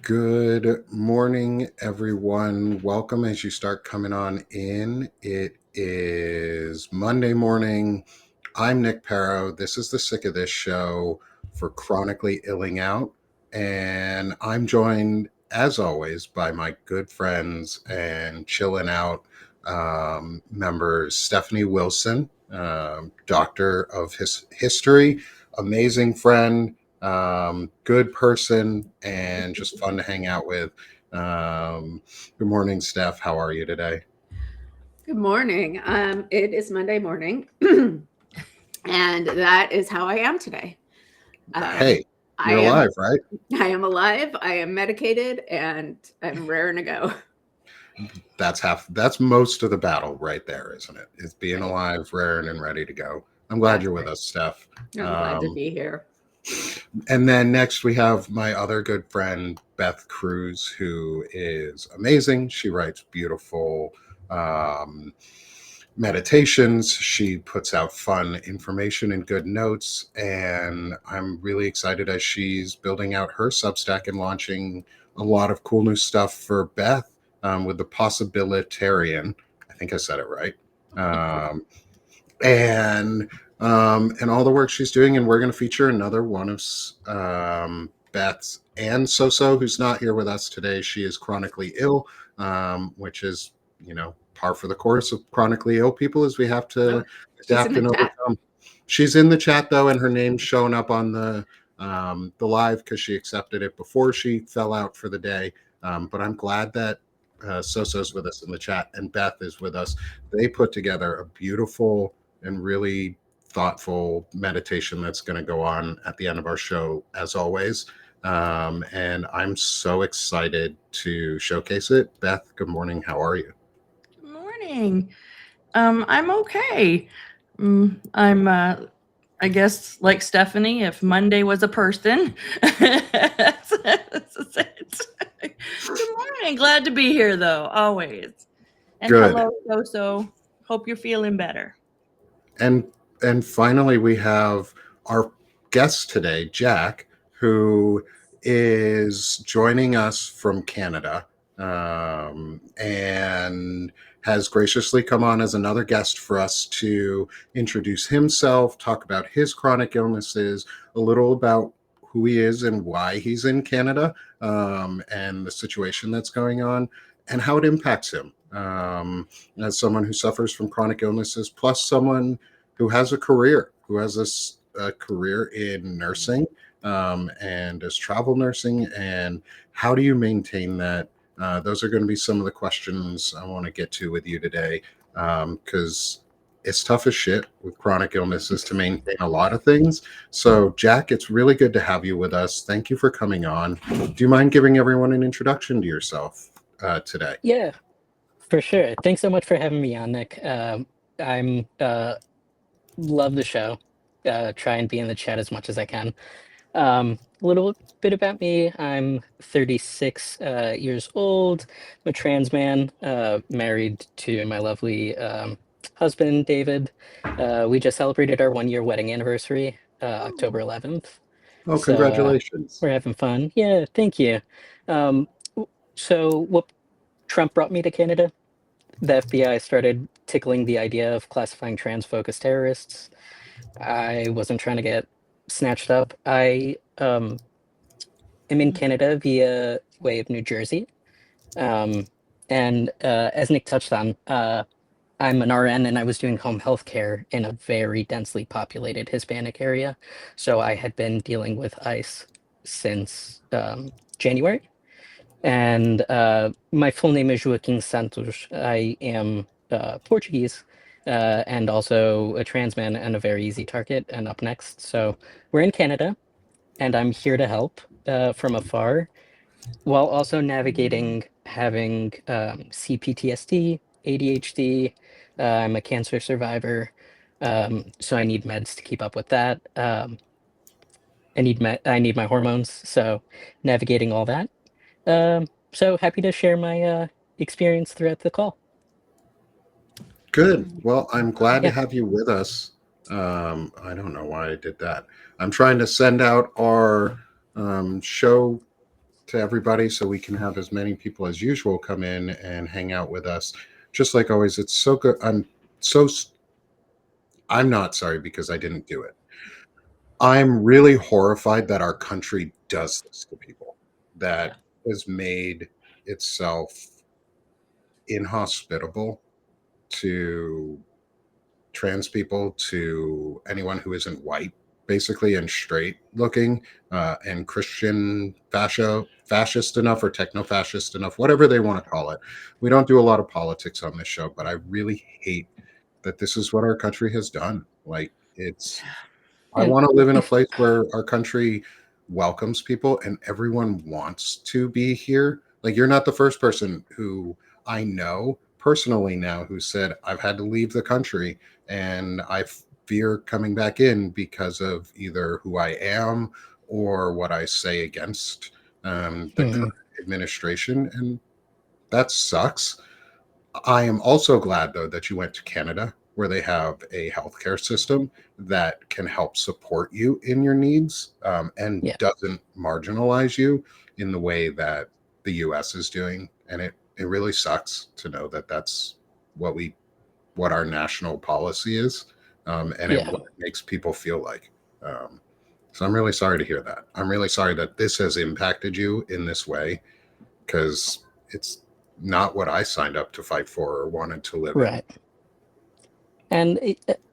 Good morning, everyone. Welcome as you start coming on in. It is Monday morning. I'm Nick Perro. This is the Sick of This show for Chronically Illing Out. And I'm joined, as always, by my good friends and chilling out members, Stephanie Wilson, doctor of history, amazing friend, good person, and just fun to hang out with. Good morning, Steph. How are you today? Good morning. It is Monday morning, and that is how I am today. Hey, I you're am alive, right? I am alive. I am medicated, and I'm raring to go. That's most of the battle right there, isn't it? It's being Right. alive, raring, and ready to go. I'm glad That's you're with right. us, Steph. I'm glad to Um, be here. and then next we have my other good friend, Beth Cruz, who is amazing. She writes beautiful um, meditations. She puts out fun information and good notes. And I'm really excited as she's building out her Substack and launching a lot of cool new stuff for Beth with the Possibilitarian. I think I said it right. Um, and and all the work she's doing. And we're going to feature another one of Beth's, and Soso, who's not here with us today. She is chronically ill, which is, par for the course of chronically ill people, is we have Oh, to she's in adapt the and chat. overcome. She's in the chat though, and her name's showing up on the live because she accepted it before she fell out for the day. But I'm glad that Soso's with us in the chat and Beth is with us. They put together a beautiful and really thoughtful meditation that's going to go on at the end of our show, as always. And I'm so excited to showcase it. Beth, good morning. How are you? Good morning. I'm okay. I'm I guess like Stephanie, if Monday was a person. that's it. Good morning. Glad to be here though, always. And Good. hello, Soso. Hope you're feeling better. And and finally we have our guest today, Jack, who is joining us from Canada, and has graciously come on as another guest for us to introduce himself, talk about his chronic illnesses, a little about who he is and why he's in Canada, and the situation that's going on and how it impacts him, as someone who suffers from chronic illnesses, plus someone who has a career, who has a career in nursing, and as travel nursing. And how do you maintain that? Those are going to be some of the questions I want to get to with you today, because it's tough as shit with chronic illnesses to maintain a lot of things. So, Jack, it's really good to have you with us. Thank you for coming on. Do you mind giving everyone an introduction to yourself today? Yeah, for sure. Thanks so much for having me on, Nick. I'm love the show. Try and be in the chat as much as I can. A little bit about me. I'm 36 years old. I'm a trans man, married to my lovely husband, David. We just celebrated our 1-year wedding anniversary, October 11th. Oh, So congratulations. we're having fun. Yeah, thank you. Um, so what Trump brought me to Canada, the FBI started tickling the idea of classifying trans folk as terrorists. I wasn't trying to get snatched up. I am in Canada via way of New Jersey. And as Nick touched on, I'm an RN and I was doing home health care in a very densely populated Hispanic area. So I had been dealing with ICE since January. And my full name is Joaquim Santos. I am Portuguese and also a trans man and a very easy target. And up next, so we're in Canada, and I'm here to help from afar, while also navigating having CPTSD, ADHD. I'm a cancer survivor, so I need meds to keep up with that. I need my hormones, so navigating all that. So happy to share my experience throughout the call. Good. Well, I'm glad to Yeah. have you with us. I don't know why I did that. I'm trying to send out our show to everybody so we can have as many people as usual come in and hang out with us. Just like always, it's so good. I'm not sorry because I didn't do it. I'm really horrified that our country does this to people, Yeah. that has made itself inhospitable to trans people, to anyone who isn't white, basically, and straight looking, and Christian fascist enough or techno fascist enough, whatever they want to call it. We don't do a lot of politics on this show, but I really hate that this is what our country has done. Like, it's I And want to live in a if place where our country welcomes people and everyone wants to be here. Like, you're not the first person who I know personally now who said, I've had to leave the country and I fear coming back in because of either who I am or what I say against the Mhm. current administration. And that sucks. I am also glad, though, that you went to Canada, where they have a healthcare system that can help support you in your needs, and Yeah, doesn't marginalize you in the way that the U.S. is doing. And it really sucks to know that that's what what our national policy is, and yeah, what it makes people feel like. Um, so I'm really sorry to hear that. I'm really sorry that this has impacted you in this way, because it's not what I signed up to fight for or wanted to live in. right. And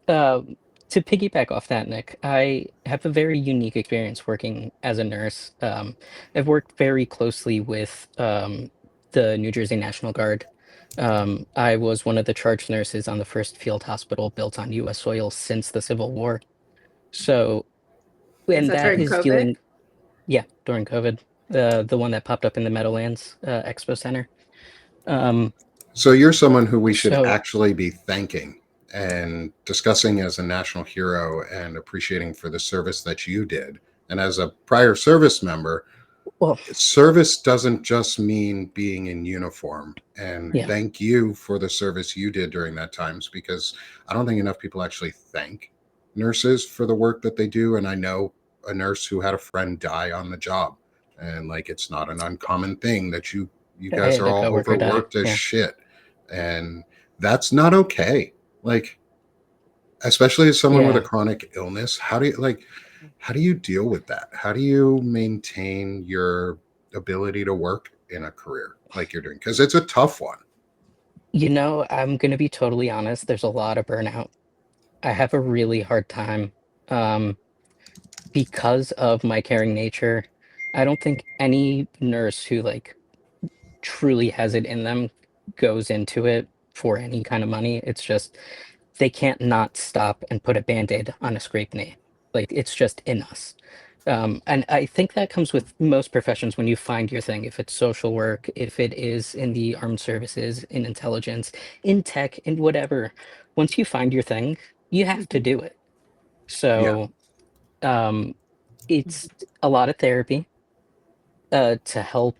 to piggyback off that, Nick, I have a very unique experience working as a nurse. I've worked very closely with the New Jersey National Guard. I was one of the charge nurses on the first field hospital built on U.S. soil since the Civil War. So, Was and that that during is COVID? dealing, yeah, during COVID, the one that popped up in the Meadowlands Expo Center. Um, So you're someone who we should so, actually be thanking and discussing as a national hero and appreciating for the service that you did. And as a prior service member, well, service doesn't just mean being in uniform. And yeah, thank you for the service you did during that times, because I don't think enough people actually thank nurses for the work that they do. And I know a nurse who had a friend die on the job, and like, it's not an uncommon thing that you I guys had are a all coworker die. overworked as Yeah. shit, and that's not okay. Like, especially as someone with a Yeah. chronic illness, how do you deal with that? How do you maintain your ability to work in a career like you're doing? Because it's a tough one. I'm going to be totally honest. There's a lot of burnout. I have a really hard time um, because of my caring nature. I don't think any nurse who like truly has it in them goes into it for any kind of money. It's just they can't not stop and put a band-aid on a scraped knee. Like it's just in us. And I think that comes with most professions when you find your thing, if it's social work, if it is in the armed services, in intelligence, in tech, in whatever. Once you find your thing, you have to Mhm. do it. Yeah. So um, it's a lot of therapy to help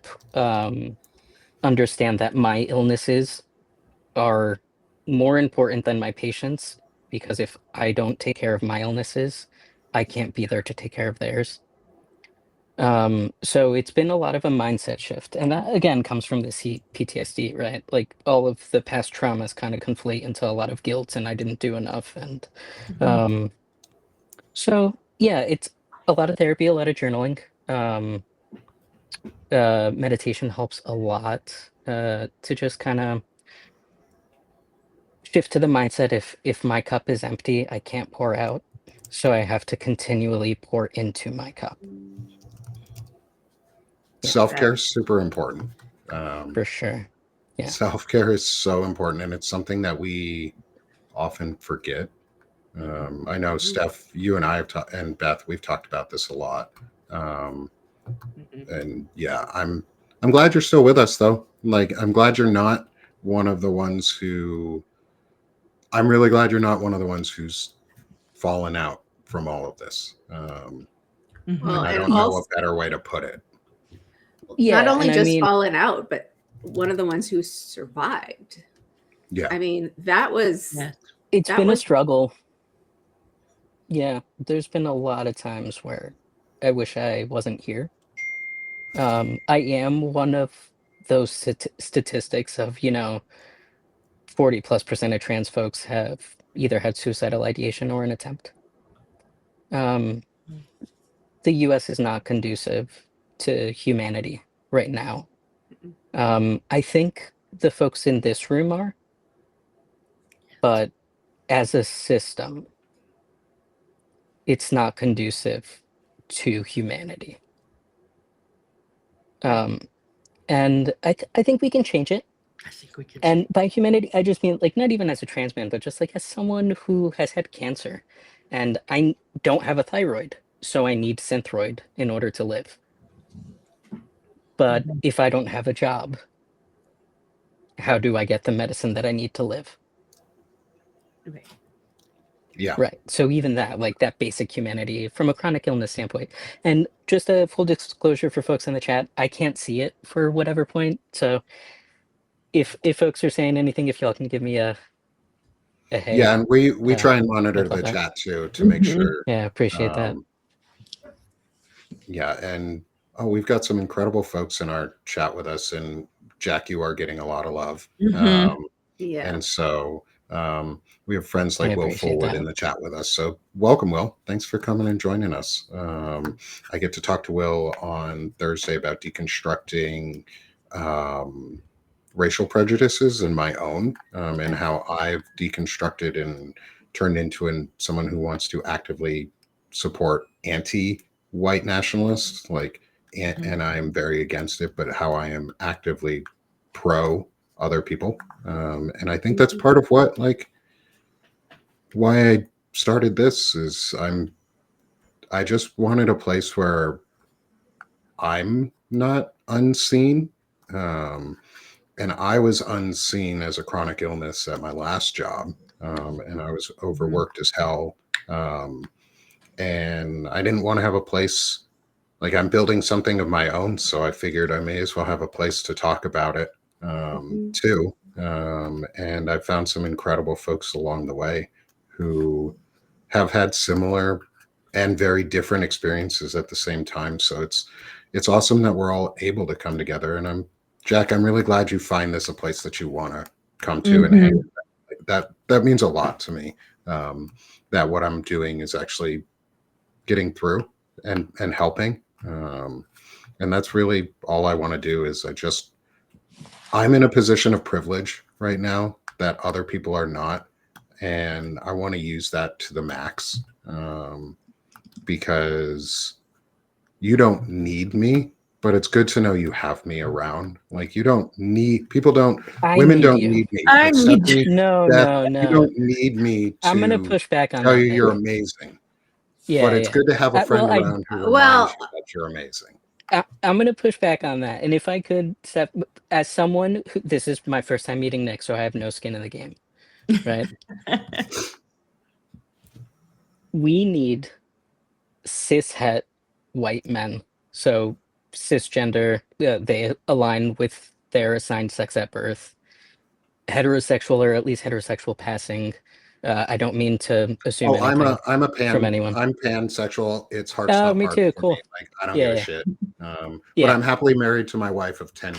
understand that my illnesses are more important than my patients, because if I don't take care of my illnesses, I can't be there to take care of theirs. So it's been a lot of a mindset shift. And that again comes from this PTSD, right? Like all of the past traumas kind of conflate into a lot of guilt and I didn't do enough. And Mhm. um, so yeah, it's a lot of therapy, a lot of journaling. Meditation helps a lot to just kind of shift to the mindset. If my cup is empty, I can't pour out. So I have to continually pour into my cup. Yeah, Self care That is super important. Um, for sure. Yeah. Self care is so important, and it's something that we often forget. I know, Mhm. Steph, you and I have and Beth, we've talked about this a lot. Um, Mhm. and yeah, I'm glad you're still with us, though. Like, I'm glad you're not one of the ones who. I'm really glad you're not one of the ones who's fallen out from all of this. well, And Mhm. I and don't know also a better way to put it. not Yeah, only and I just mean, fallen out, but one of the ones who survived. Yeah. I mean, that was Yes. it's that been a was struggle. Yeah, there's been a lot of times where I wish I wasn't here. I am one of those statistics of, 40+% of trans folks have either had suicidal ideation or an attempt. The US is not conducive to humanity right now. I think the folks in this room are, but as a system, it's not conducive to humanity. And I think we can change it. I think we could. And by humanity, I just mean like not even as a trans man, but just like as someone who has had cancer, and I don't have a thyroid, so I need Synthroid in order to live. But if I don't have a job, how do I get the medicine that I need to live? Right. Yeah. Right. So even that, like that basic humanity from a chronic illness standpoint. And just a full disclosure for folks in the chat, I can't see it for whatever point. So if folks are saying anything, if y'all can give me a hey. Yeah, and we try and monitor I'd love the that. chat too to make sure. Yeah, appreciate that. Yeah, and we've got some incredible folks in our chat with us, and Jack, you are getting a lot of love. Yeah. And so we have friends like I Will appreciate Fullwood that. in the chat with us. So welcome, Will. Thanks for coming and joining us. I get to talk to Will on Thursday about deconstructing racial prejudices in my own, and how I've deconstructed and turned into someone who wants to actively support anti-white nationalists, and I am very against it, but how I am actively pro other people. And I think that's part of why I started this is I just wanted a place where I'm not unseen. And I was unseen as a chronic illness at my last job. And I was overworked as hell. And I didn't want to have a place, like I'm building something of my own. So I figured I may as well have a place to talk about it too. And I found some incredible folks along the way who have had similar and very different experiences at the same time. So it's awesome that we're all able to come together. And Jack, I'm really glad you find this a place that you want to come to and hang. That means a lot to me. That what I'm doing is actually getting through and helping. And that's really all I want to do is I'm in a position of privilege right now that other people are not. And I want to use that to the max, because you don't need me, but it's good to know you have me around. Like women need don't you. need me. I Like need Stephanie, No, Beth, no, you no. don't need me I'm gonna to push back on tell that. you you're amazing. Yeah, But it's yeah. good to have a friend Well, I around who Well, reminds you that you're amazing. I'm gonna push back on that. And if I could, Steph, as someone who this is my first time meeting Nick, so I have no skin in the game, right? We need cishet white men. So cisgender, they align with their assigned sex at birth. Heterosexual or at least heterosexual passing. I don't mean to assume Oh, anything I'm from anyone. pansexual. It's heart Oh, stop me heart too. for Cool. me. Like I don't Yeah, give a yeah. shit. But Yeah. I'm happily married to my wife of 10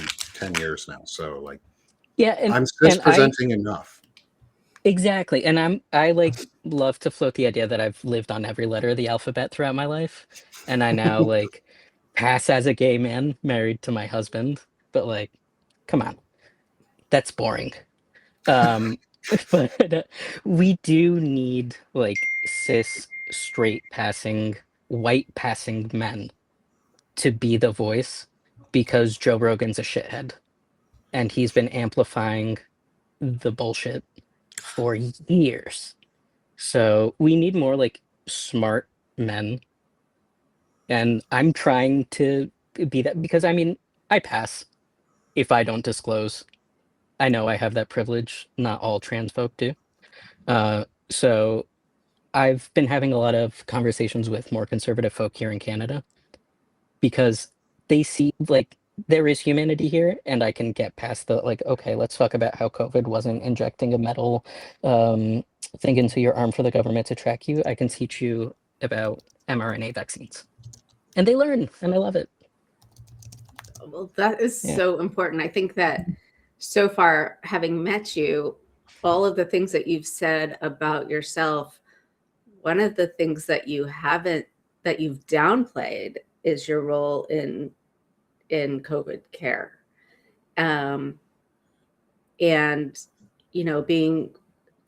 years now. So like Yeah, I'm cis presenting enough. Exactly. And I like love to float the idea that I've lived on every letter of the alphabet throughout my life. And I now like pass as a gay man married to my husband. But like, come on. That's boring. Um but we do need like cis straight passing white passing men to be the voice because Joe Rogan's a shithead and he's been amplifying the bullshit for years. So we need more like smart men. And I'm trying to be that because I mean, I pass if I don't disclose. I know I have that privilege. Not all trans folk do. So I've been having a lot of conversations with more conservative folk here in Canada because they see like there is humanity here and I can get past the like, okay, let's talk about how COVID wasn't injecting a metal thing into your arm for the government to track you. I can teach you about mRNA vaccines. And they learn and I love it. Well, that is Yeah. so important. I think that so far, having met you, all of the things that you've said about yourself, one of the things that that you've downplayed is your role in COVID care. Um, and, being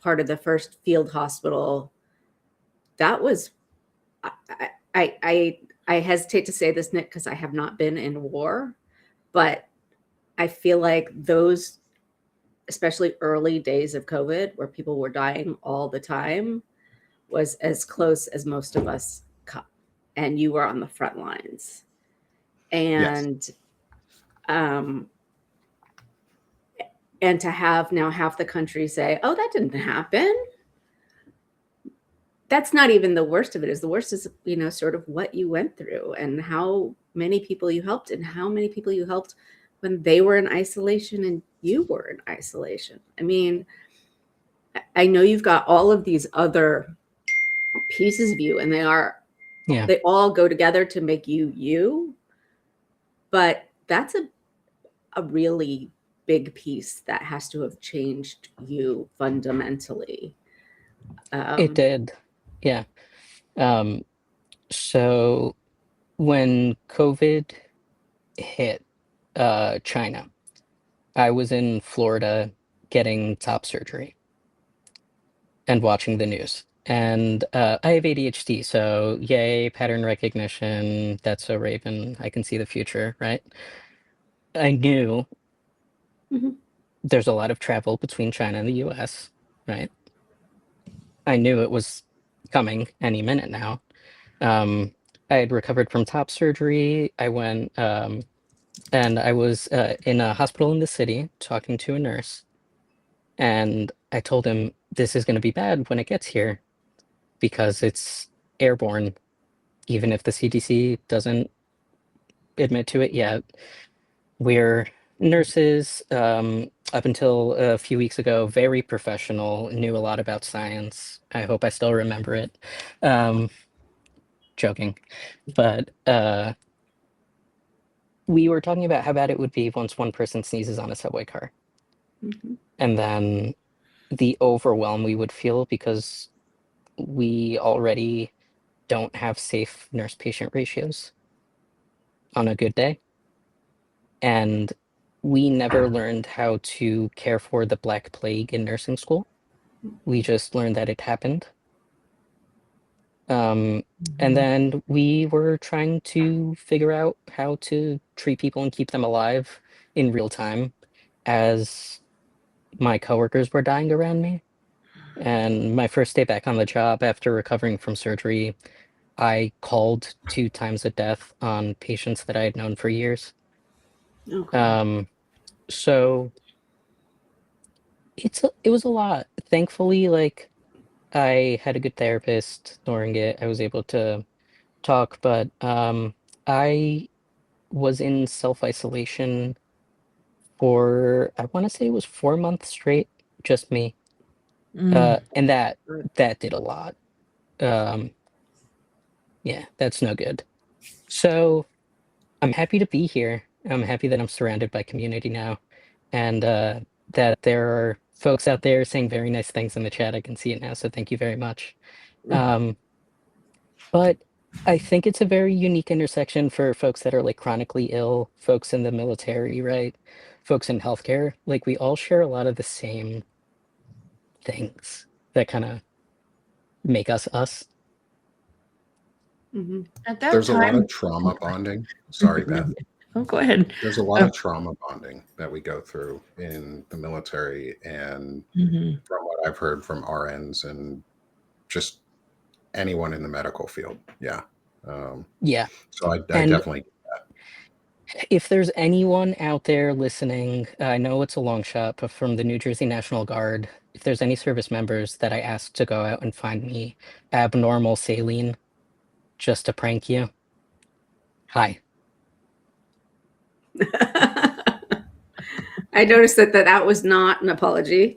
part of the first field hospital, that was, I, I, I, I hesitate to say this, Nick, because I have not been in war, but I feel like those, especially early days of COVID, where people were dying all the time, was as close as most of us come. And you were on the front lines. Yes. Um, and to have now half the country say, "Oh, that didn't happen." That's not even the worst of it. Is the worst is, sort of what you went through and how many people you helped and how many people you helped when they were in isolation and you were in isolation. I mean, I know you've got all of these other pieces of you, and Yeah. they all go together to make you, but that's a really big piece that has to have changed you fundamentally. It did. Yeah. Um, so when COVID hit China, I was in Florida getting top surgery and watching the news. And I have ADHD, so yay, pattern recognition. That's so Raven. I can see the future, right? I knew Mhm. there's a lot of travel between China and the US, right? I knew it was coming any minute now. I had recovered from top surgery. I went and I was in a hospital in the city talking to a nurse. And I told him, this is going to be bad when it gets here because it's airborne, even if the CDC doesn't admit to it yet. We're nurses, up until a few weeks ago, very professional, knew a lot about science. I hope I still remember it. Joking. But we were talking about how bad it would be once one person sneezes on a subway car. Mhm. And then the overwhelm we would feel because we already don't have safe nurse patient ratios on a good day. And we never learned how to care for the Black Plague in nursing school. We just learned that it happened. And then we were trying to figure out how to treat people and keep them alive in real time as my coworkers were dying around me. And my first day back on the job after recovering from surgery, I called 2 times a death on patients that I had known for years. Okay. So it was a lot. Thankfully, like I had a good therapist during it. I was able to talk, but I was in self-isolation for I want to say it was 4 months straight, just me. And that did a lot. Um, yeah, that's no good. So I'm happy to be here. I'm happy that I'm surrounded by community now, and that there are folks out there saying very nice things in the chat. I can see it now, so thank you very much. Um, but I think it's a very unique intersection for folks that are like chronically ill, folks in the military, right? Folks in healthcare. Like we all share a lot of the same things that kind of make us us. Mhm. At that There's a lot time, of trauma bonding. Sorry, Beth. oh, go ahead. There's a lot of trauma bonding that we go through in the military, and Mhm. from what I've heard from RNs and just anyone in the medical field. Yeah. Yeah. So I And definitely. if there's anyone out there listening, I know it's a long shot, but from the New Jersey National Guard, if there's any service members that I asked to go out and find me abnormal saline just to prank you, hi. I noticed that was not an apology.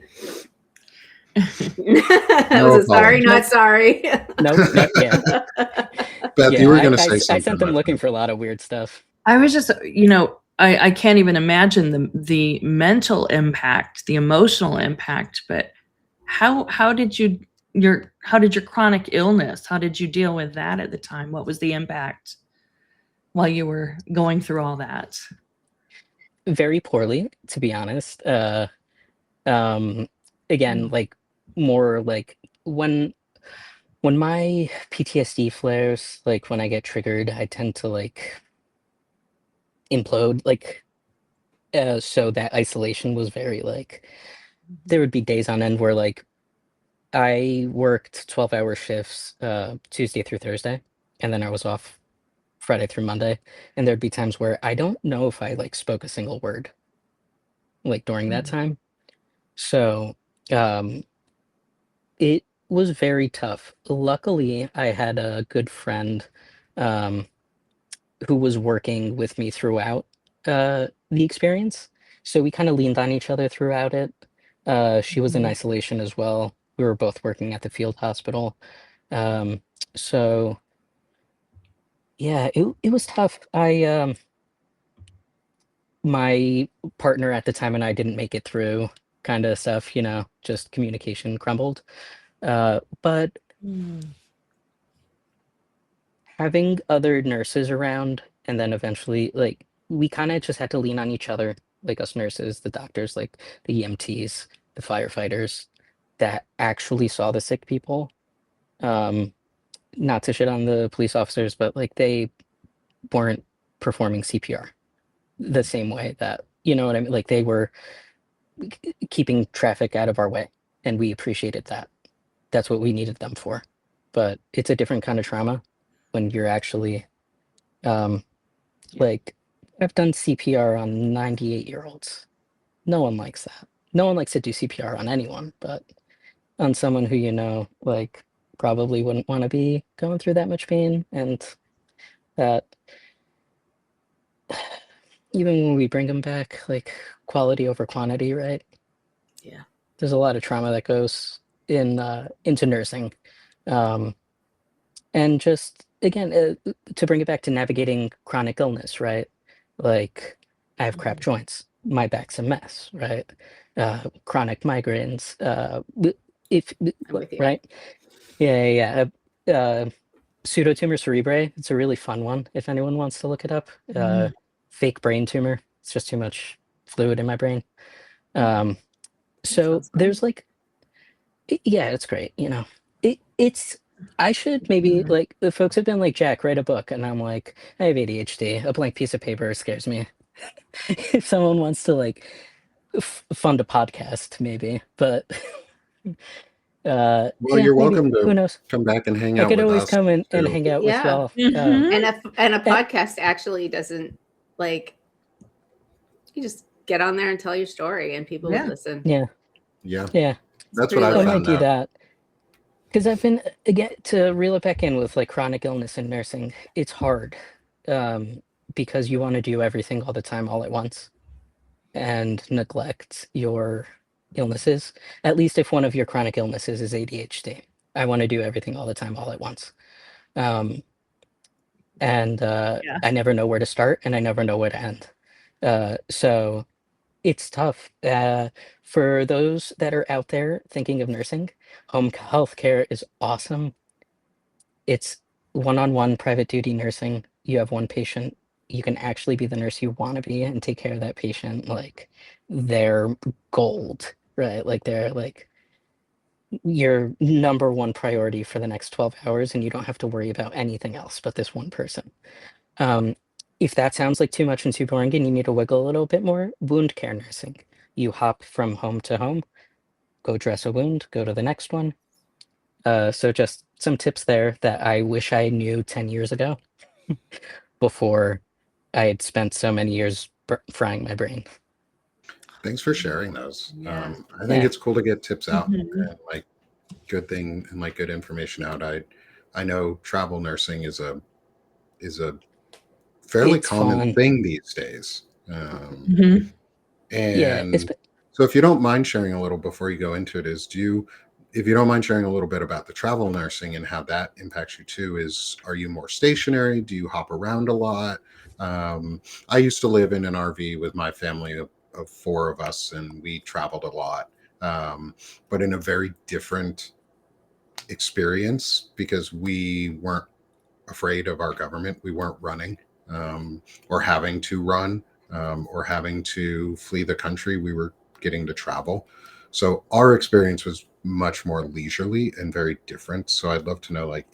That No was a sorry, apology. not sorry. Nope, no, yeah. Beth, you Yeah, were going to say I something. sent them my looking friend. for a lot of weird stuff. I was just, I can't even imagine the mental impact, the emotional impact. But how did your chronic illness, how did you deal with that at the time? What was the impact while you were going through all that? Very poorly, to be honest. Again, like more like when my PTSD flares, like when I get triggered, I tend to like implode. Like, so that isolation was very like, there would be days on end where like I worked 12-hour shifts Tuesday through Thursday, and then I was off Friday through Monday. And there'd be times where I don't know if I like spoke a single word like during that time. So it was very tough. Luckily, I had a good friend um, who was working with me throughout the experience. So we kind of leaned on each other throughout it. She was in isolation as well. We were both working at the field hospital. Um, so yeah, it was tough. My partner at the time and I didn't make it through kind of stuff, you know, just communication crumbled. But having other nurses around and then eventually like we kind of just had to lean on each other, like us nurses, the doctors, like the EMTs, the firefighters that actually saw the sick people. Um, Not to shit on the police officers, but like they weren't performing CPR the same way that, you know what I mean? Like they were keeping traffic out of our way, and we appreciated that. That's what we needed them for. But it's a different kind of trauma when you're actually like I've done CPR on 98-year-olds. No one likes that. No one likes to do CPR on anyone, but on someone who you know, like probably wouldn't want to be going through that much pain, and that even when we bring them back, like quality over quantity, right? Yeah. There's a lot of trauma that goes in into nursing. Um, and just again to bring it back to navigating chronic illness, right? Like I have crap joints, my back's a mess, right? Chronic migraines, if I'm with you. right, yeah. Pseudotumor cerebrae, it's a really fun one if anyone wants to look it up. Fake brain tumor, it's just too much fluid in my brain. So sounds fun. there's like yeah, it's great, you know. It's I should maybe like the folks have been like, Jack, write a book, and I'm like, I have ADHD. A blank piece of paper scares me. If someone wants to like fund a podcast, maybe, but Well, yeah, you're maybe, welcome who to knows? come back and hang I out could with always us come and too. hang out with Yeah. y'all. And a podcast actually doesn't like you just get on there and tell your story and people would listen. Yeah, Yeah, yeah, that's what pretty I I might found do out. that. Because I've been again to reel it back in with like chronic illness and nursing. It's hard because you want to do everything all the time, all at once, and neglect your illnesses. At least if one of your chronic illnesses is ADHD, I want to do everything all the time, all at once. Um, and I never know where to start, and I never know where to end. So it's tough. For those that are out there thinking of nursing, home health care is awesome. It's one-on-one private duty nursing. You have one patient. You can actually be the nurse you want to be and take care of that patient. Like they're gold, right? Like they're like your number one priority for the next 12 hours, and you don't have to worry about anything else but this one person. Um, if that sounds like too much and too boring and you need to wiggle a little bit more, wound care nursing. You hop from home to home, go dress a wound, go to the next one. So just some tips there that I wish I knew 10 years ago before I had spent so many years frying my brain. Thanks for sharing those. Yeah. I think Yeah. it's cool to get tips out and like good thing and like good information out. I know travel nursing is a fairly It's common fun. thing these days. Yeah. And so if you don't mind sharing a little before you go into it, is do you if you don't mind sharing a little bit about the travel nursing and how that impacts you too, are you more stationary? Do you hop around a lot? I used to live in an RV with my family of four of us, and we traveled a lot, but in a very different experience because we weren't afraid of our government. We weren't running or having to run or having to flee the country. We were getting to travel. So our experience was much more leisurely and very different. So I'd love to know, like,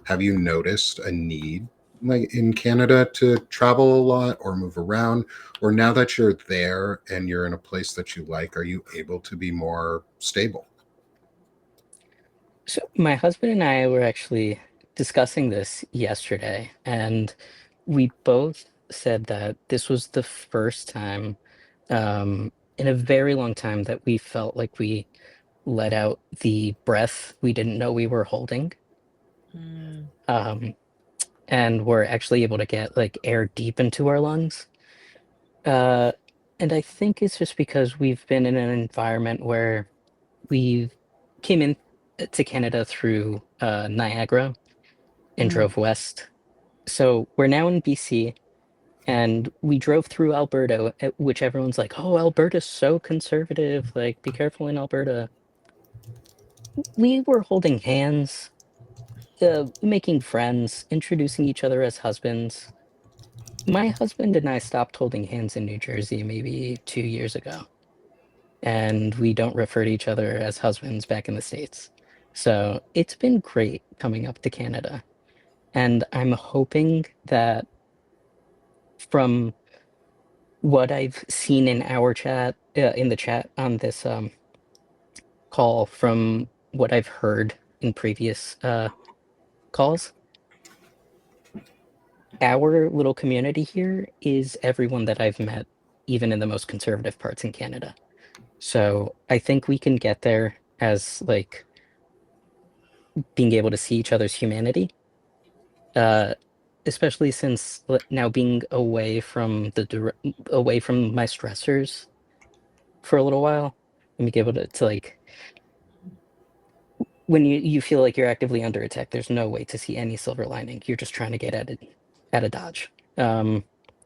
have you noticed a need like in Canada to travel a lot or move around? Or now that you're there and you're in a place that you like, are you able to be more stable? So my husband and I were actually discussing this yesterday, and we both said that this was the first time in a very long time that we felt like we let out the breath we didn't know we were holding. Mm. Um, and we're actually able to get like air deep into our lungs. Uh, and I think it's just because we've been in an environment where we came in to Canada through Niagara and Mm. drove west. So we're now in BC, and we drove through Alberta, which everyone's like, "Oh, Alberta's so conservative. Like, be careful in Alberta." We were holding hands, making friends, introducing each other as husbands. My husband and I stopped holding hands in New Jersey maybe 2 years ago, and we don't refer to each other as husbands back in the States. So it's been great coming up to Canada. And I'm hoping that from what I've seen in our chat, in the chat on this call, from what I've heard in previous calls, our little community here is everyone that I've met, even in the most conservative parts in Canada. So I think we can get there as like being able to see each other's humanity, uh, especially since now being away from away from my stressors for a little while, and be able to like when you feel like you're actively under attack, there's no way to see any silver lining. You're just trying to get at a dodge.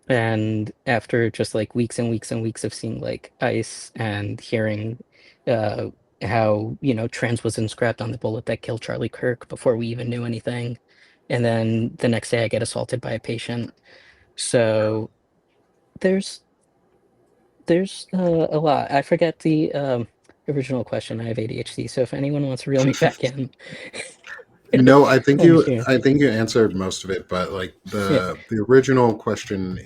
And after just like weeks and weeks and weeks of seeing like ice and hearing uh, how trans was inscribed on the bullet that killed Charlie Kirk before we even knew anything, and then the next day I get assaulted by a patient. So there's a lot. I forget the original question. I have ADHD, so if anyone wants to reel me back in, No, let me hear. I think you answered most of it, but like Yeah. the original question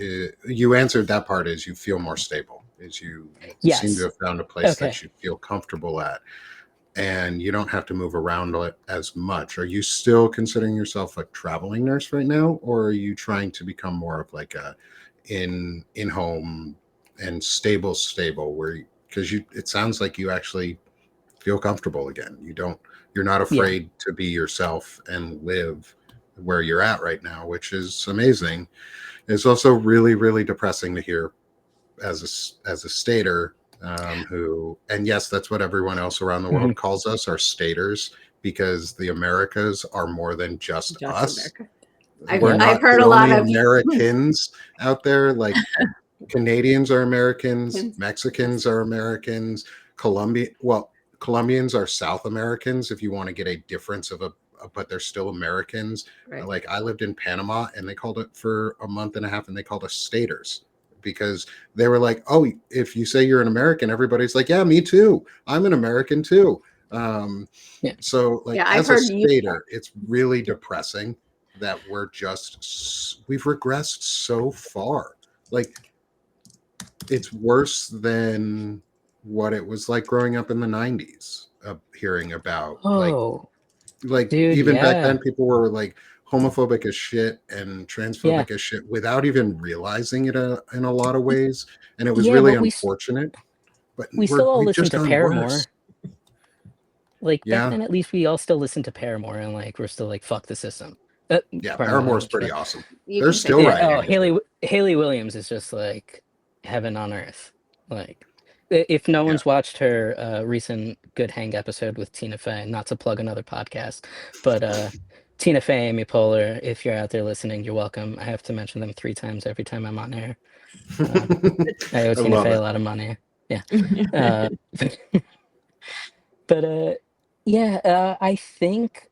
you answered that part is you feel more stable. You seem to Yes. have found a place Okay. that you feel comfortable at and you don't have to move around as much. Are you still considering yourself a traveling nurse right now, or are you trying to become more of like a in home and stable where because you it sounds like you actually feel comfortable again. You're not Yeah. afraid to be yourself and live where you're at right now, which is amazing. It's also really, really depressing to hear as a stater who, and yes, that's what everyone else around the Hmm. world calls us, are staters, because the Americas are more than just Just us. America. We're Yeah. I've not heard the a lot only of Americans out there. Like Canadians are Americans, Mexicans are Americans, Colombians are South Americans if you want to get a difference but they're still Americans. right. Like I lived in Panama and they called it for a month and a half and they called us staters because they were like, "Oh, if you say you're an American, everybody's like, yeah, me too. I'm an American too." Um, Yeah. so like Yeah, I've as a heard you. stater, it's really depressing that we've regressed so far. Like it's worse than what it was like growing up in the 90s hearing about Oh, like dude. even back then Yeah. people were like homophobic as shit and Yeah. transphobic as shit without even realizing it in a lot of ways, and it was Yeah. really But unfortunate, but we still all we've listen just to done worse. Paramore. Like back Yeah, then, at least we all still listened to Paramore, and like we're still like fuck the system. yeah, Pardon my Paramore is language, pretty but awesome. You They're can say still yeah. that. writing Oh, music. Haley Williams is just like heaven on earth. Like If no one's watched her recent Good Hang episode with Tina Fey, not to plug another podcast, but Tina Fey, Amy Poehler, if you're out there listening, you're welcome. I have to mention them 3 times every time I'm on air. I owe I Tina love Fey a it. lot of money. Yeah. But I think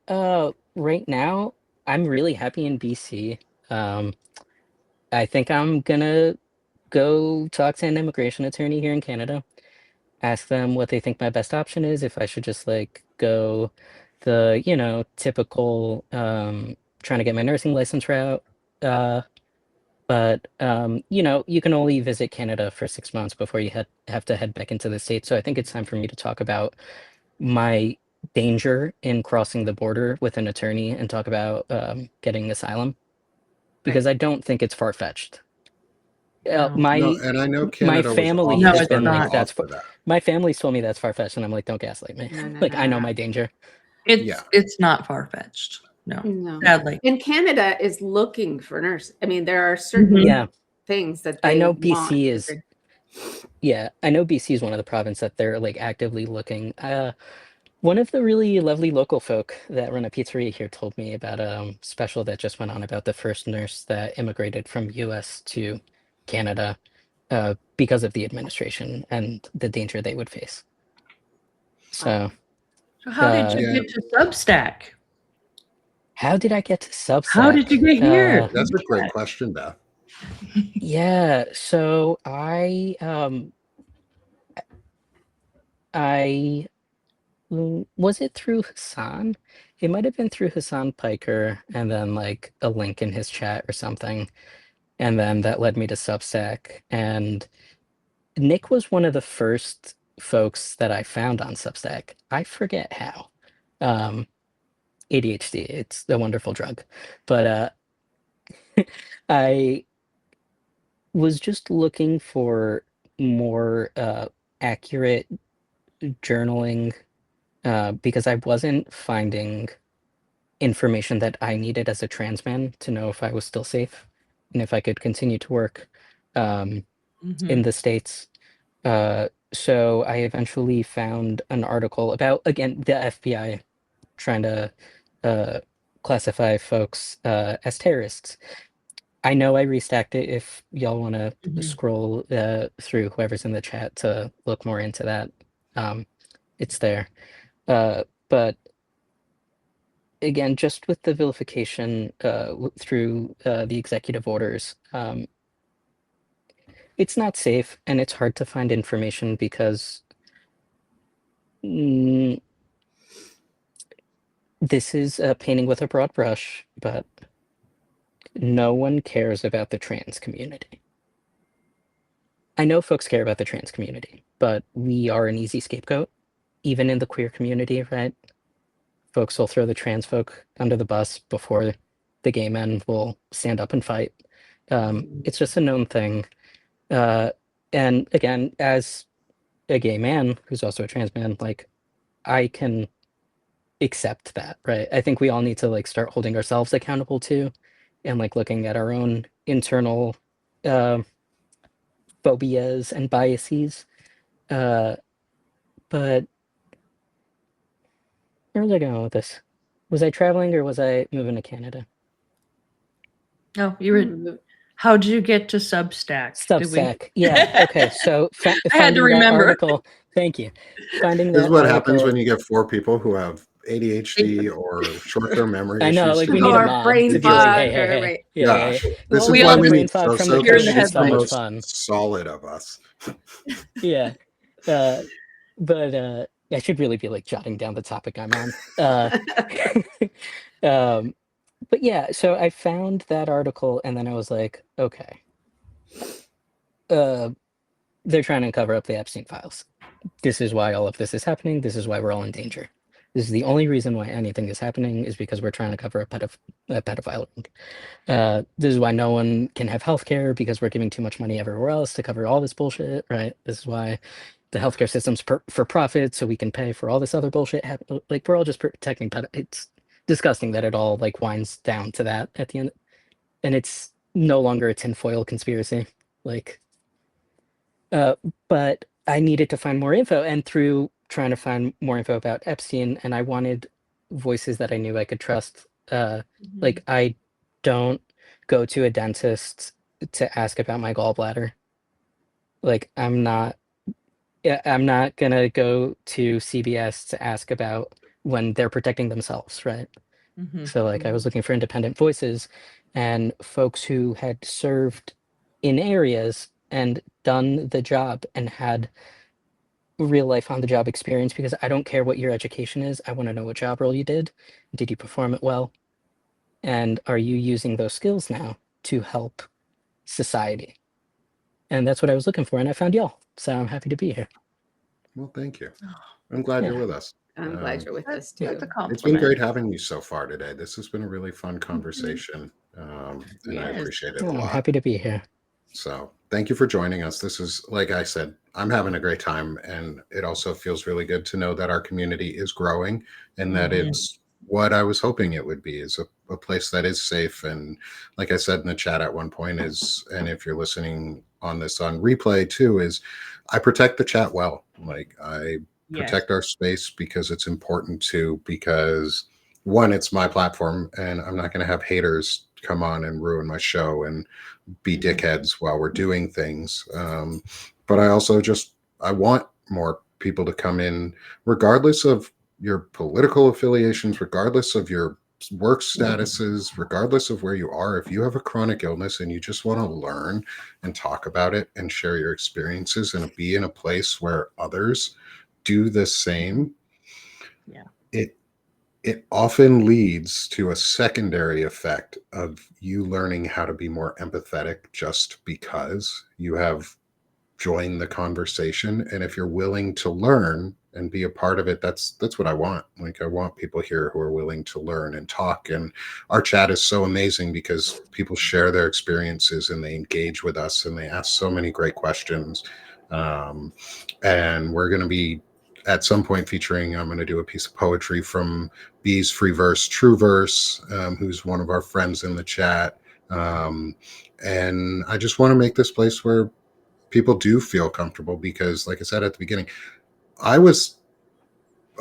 right now I'm really happy in BC. I think I'm gonna go talk to an immigration attorney here in Canada, ask them what they think my best option is, if I should just like go the, typical trying to get my nursing license route. Uh, but you can only visit Canada for 6 months before you have to head back into the States. So I think it's time for me to talk about my danger in crossing the border with an attorney and talk about getting asylum because I don't think it's far-fetched. No. No, My and I know my Canada was family No, always has it's been starting to like not. offer that. my family's told me that's far-fetched, and I'm like, don't gaslight me. No, no, Like, no, I know no. my danger. Yeah. It's not far fetched. No, No. sadly. And Canada is looking for nurses. I mean, there are certain Mhm. Yeah, things that I they know want. BC is. Yeah, I know BC is one of the provinces that they're like actively looking. One of the really lovely local folk that run a pizzeria here told me about a special that just went on about the first nurse that immigrated from US to Canada because of the administration and the danger they would face. So, So how did you Yeah. get to Substack? how did I get to How did you Substack? get here? That's a great question, Beth. Yeah, so I was it through Hassan? It might have been through Hassan Piker and then like a link in his chat or something. And then that led me to Substack. And Nick was one of the first folks that I found on Substack. I forget how. Um, ADHD, it's a wonderful drug. But I was just looking for more accurate journaling because I wasn't finding information that I needed as a trans man to know if I was still safe and if I could continue to work in the States. So I eventually found an article about, again, the FBI trying to classify folks as terrorists. I know I restacked it if y'all want to scroll through whoever's in the chat to look more into that. It's there. But again, just with the vilification through the executive orders, it's not safe and it's hard to find information because this is painting with a broad brush, but no one cares about the trans community. I know folks care about the trans community, but we are an easy scapegoat, even in the queer community, right? Folks will throw the trans folk under the bus before the gay men will stand up and fight. It's just a known thing. And again, as a gay man who's also a trans man, like I can accept that, right? I think we all need to like start holding ourselves accountable too, and like looking at our own internal phobias and biases. But where was I going with this? Was I traveling or was I moving to Canada? Oh, you were. How did you get to Substack? Substack. Yeah. Okay. So I had to finding that remember. article. Thank you. Finding This is that what happens article. when you get 4 people who have ADHD or short-term memory I know, issues like we need a Or together. mob brain to It be like, just, hey, fog, hey, or hey, wait. yeah, yeah, gosh, yeah. this Well, is we why all we brain need fog from the Sosa Here in because the cooking. It's she's the so much headphones. most fun. solid of us. Yeah. But I should really be like jotting down the topic I'm on. Um, but yeah, so I found that article and then I was like, okay, they're trying to cover up the Epstein files. This is why all of this is happening. This is why we're all in danger. This is the only reason why anything is happening is because we're trying to cover a pedophile ring. This is why no one can have healthcare because we're giving too much money everywhere else to cover all this bullshit, right? This is why the healthcare system's for profit, so we can pay for all this other bullshit. Like we're all just protecting it's disgusting that it all like winds down to that at the end, and it's no longer a tinfoil conspiracy. Like, but I needed to find more info, and through trying to find more info about Epstein, and I wanted voices that I knew I could trust. Like I don't go to a dentist to ask about my gallbladder. Like I'm not gonna go to CBS to ask about when they're protecting themselves, right? Mhm. So like I was looking for independent voices and folks who had served in areas and done the job and had real life on the job experience, because I don't care what your education is. I want to know what job role you did. Did you perform it well? And are you using those skills now to help society? And that's what I was looking for, and I found y'all. So I'm happy to be here. Well, thank you. I'm glad you're Yeah. with us. I'm glad you're with us too. That's a compliment. It's been great having you so far today. This has been a really fun conversation, and I Yes. appreciate it a I'm lot. happy to be here. So thank you for joining us. This is, like I said, I'm having a great time, and it also feels really good to know that our community is growing and that Mhm. it's what I was hoping it would be, is a place that is safe. And like I said in the chat at one point is, and if you're listening on this on replay too, is I protect the chat well. Like I Yes. protect our space because it's important to, because one, it's my platform and I'm not going to have haters come on and ruin my show and be dickheads while we're doing things. But I also I want more people to come in, regardless of your political affiliations, regardless of your work statuses, regardless of where you are. If you have a chronic illness and you just want to learn and talk about it and share your experiences and be in a place where others do the same, Yeah. it often leads to a secondary effect of you learning how to be more empathetic just because you have joined the conversation. And if you're willing to learn and be a part of it, that's what I want. Like I want people here who are willing to learn and talk. And our chat is so amazing because people share their experiences and they engage with us and they ask so many great questions. And we're going to be at some point featuring, I'm going to do a piece of poetry from B's Free Verse, True Verse, who's one of our friends in the chat. And I just want to make this place where people do feel comfortable because, like I said at the beginning, I was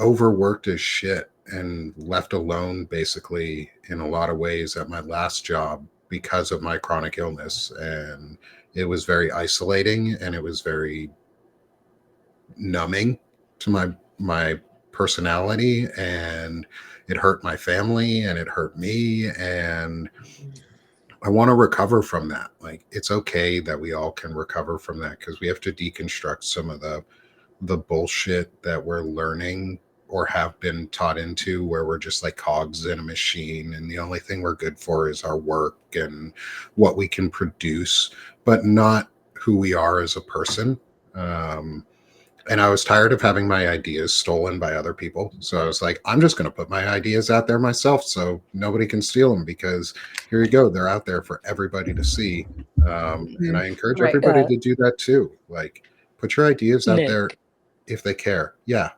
overworked as shit and left alone basically in a lot of ways at my last job because of my chronic illness. And it was very isolating and it was very numbing to my personality, and it hurt my family and it hurt me, and I want to recover from that. Like it's okay that we all can recover from that because we have to deconstruct some of the bullshit that we're learning or have been taught into, where we're just like cogs in a machine and the only thing we're good for is our work and what we can produce, but not who we are as a person. And I was tired of having my ideas stolen by other people. So I was like, I'm just going to put my ideas out there myself so nobody can steal them, because here you go. They're out there for everybody to see. And I encourage Right. everybody to do that too. Like, put your ideas out there Nick, if they care. Yeah.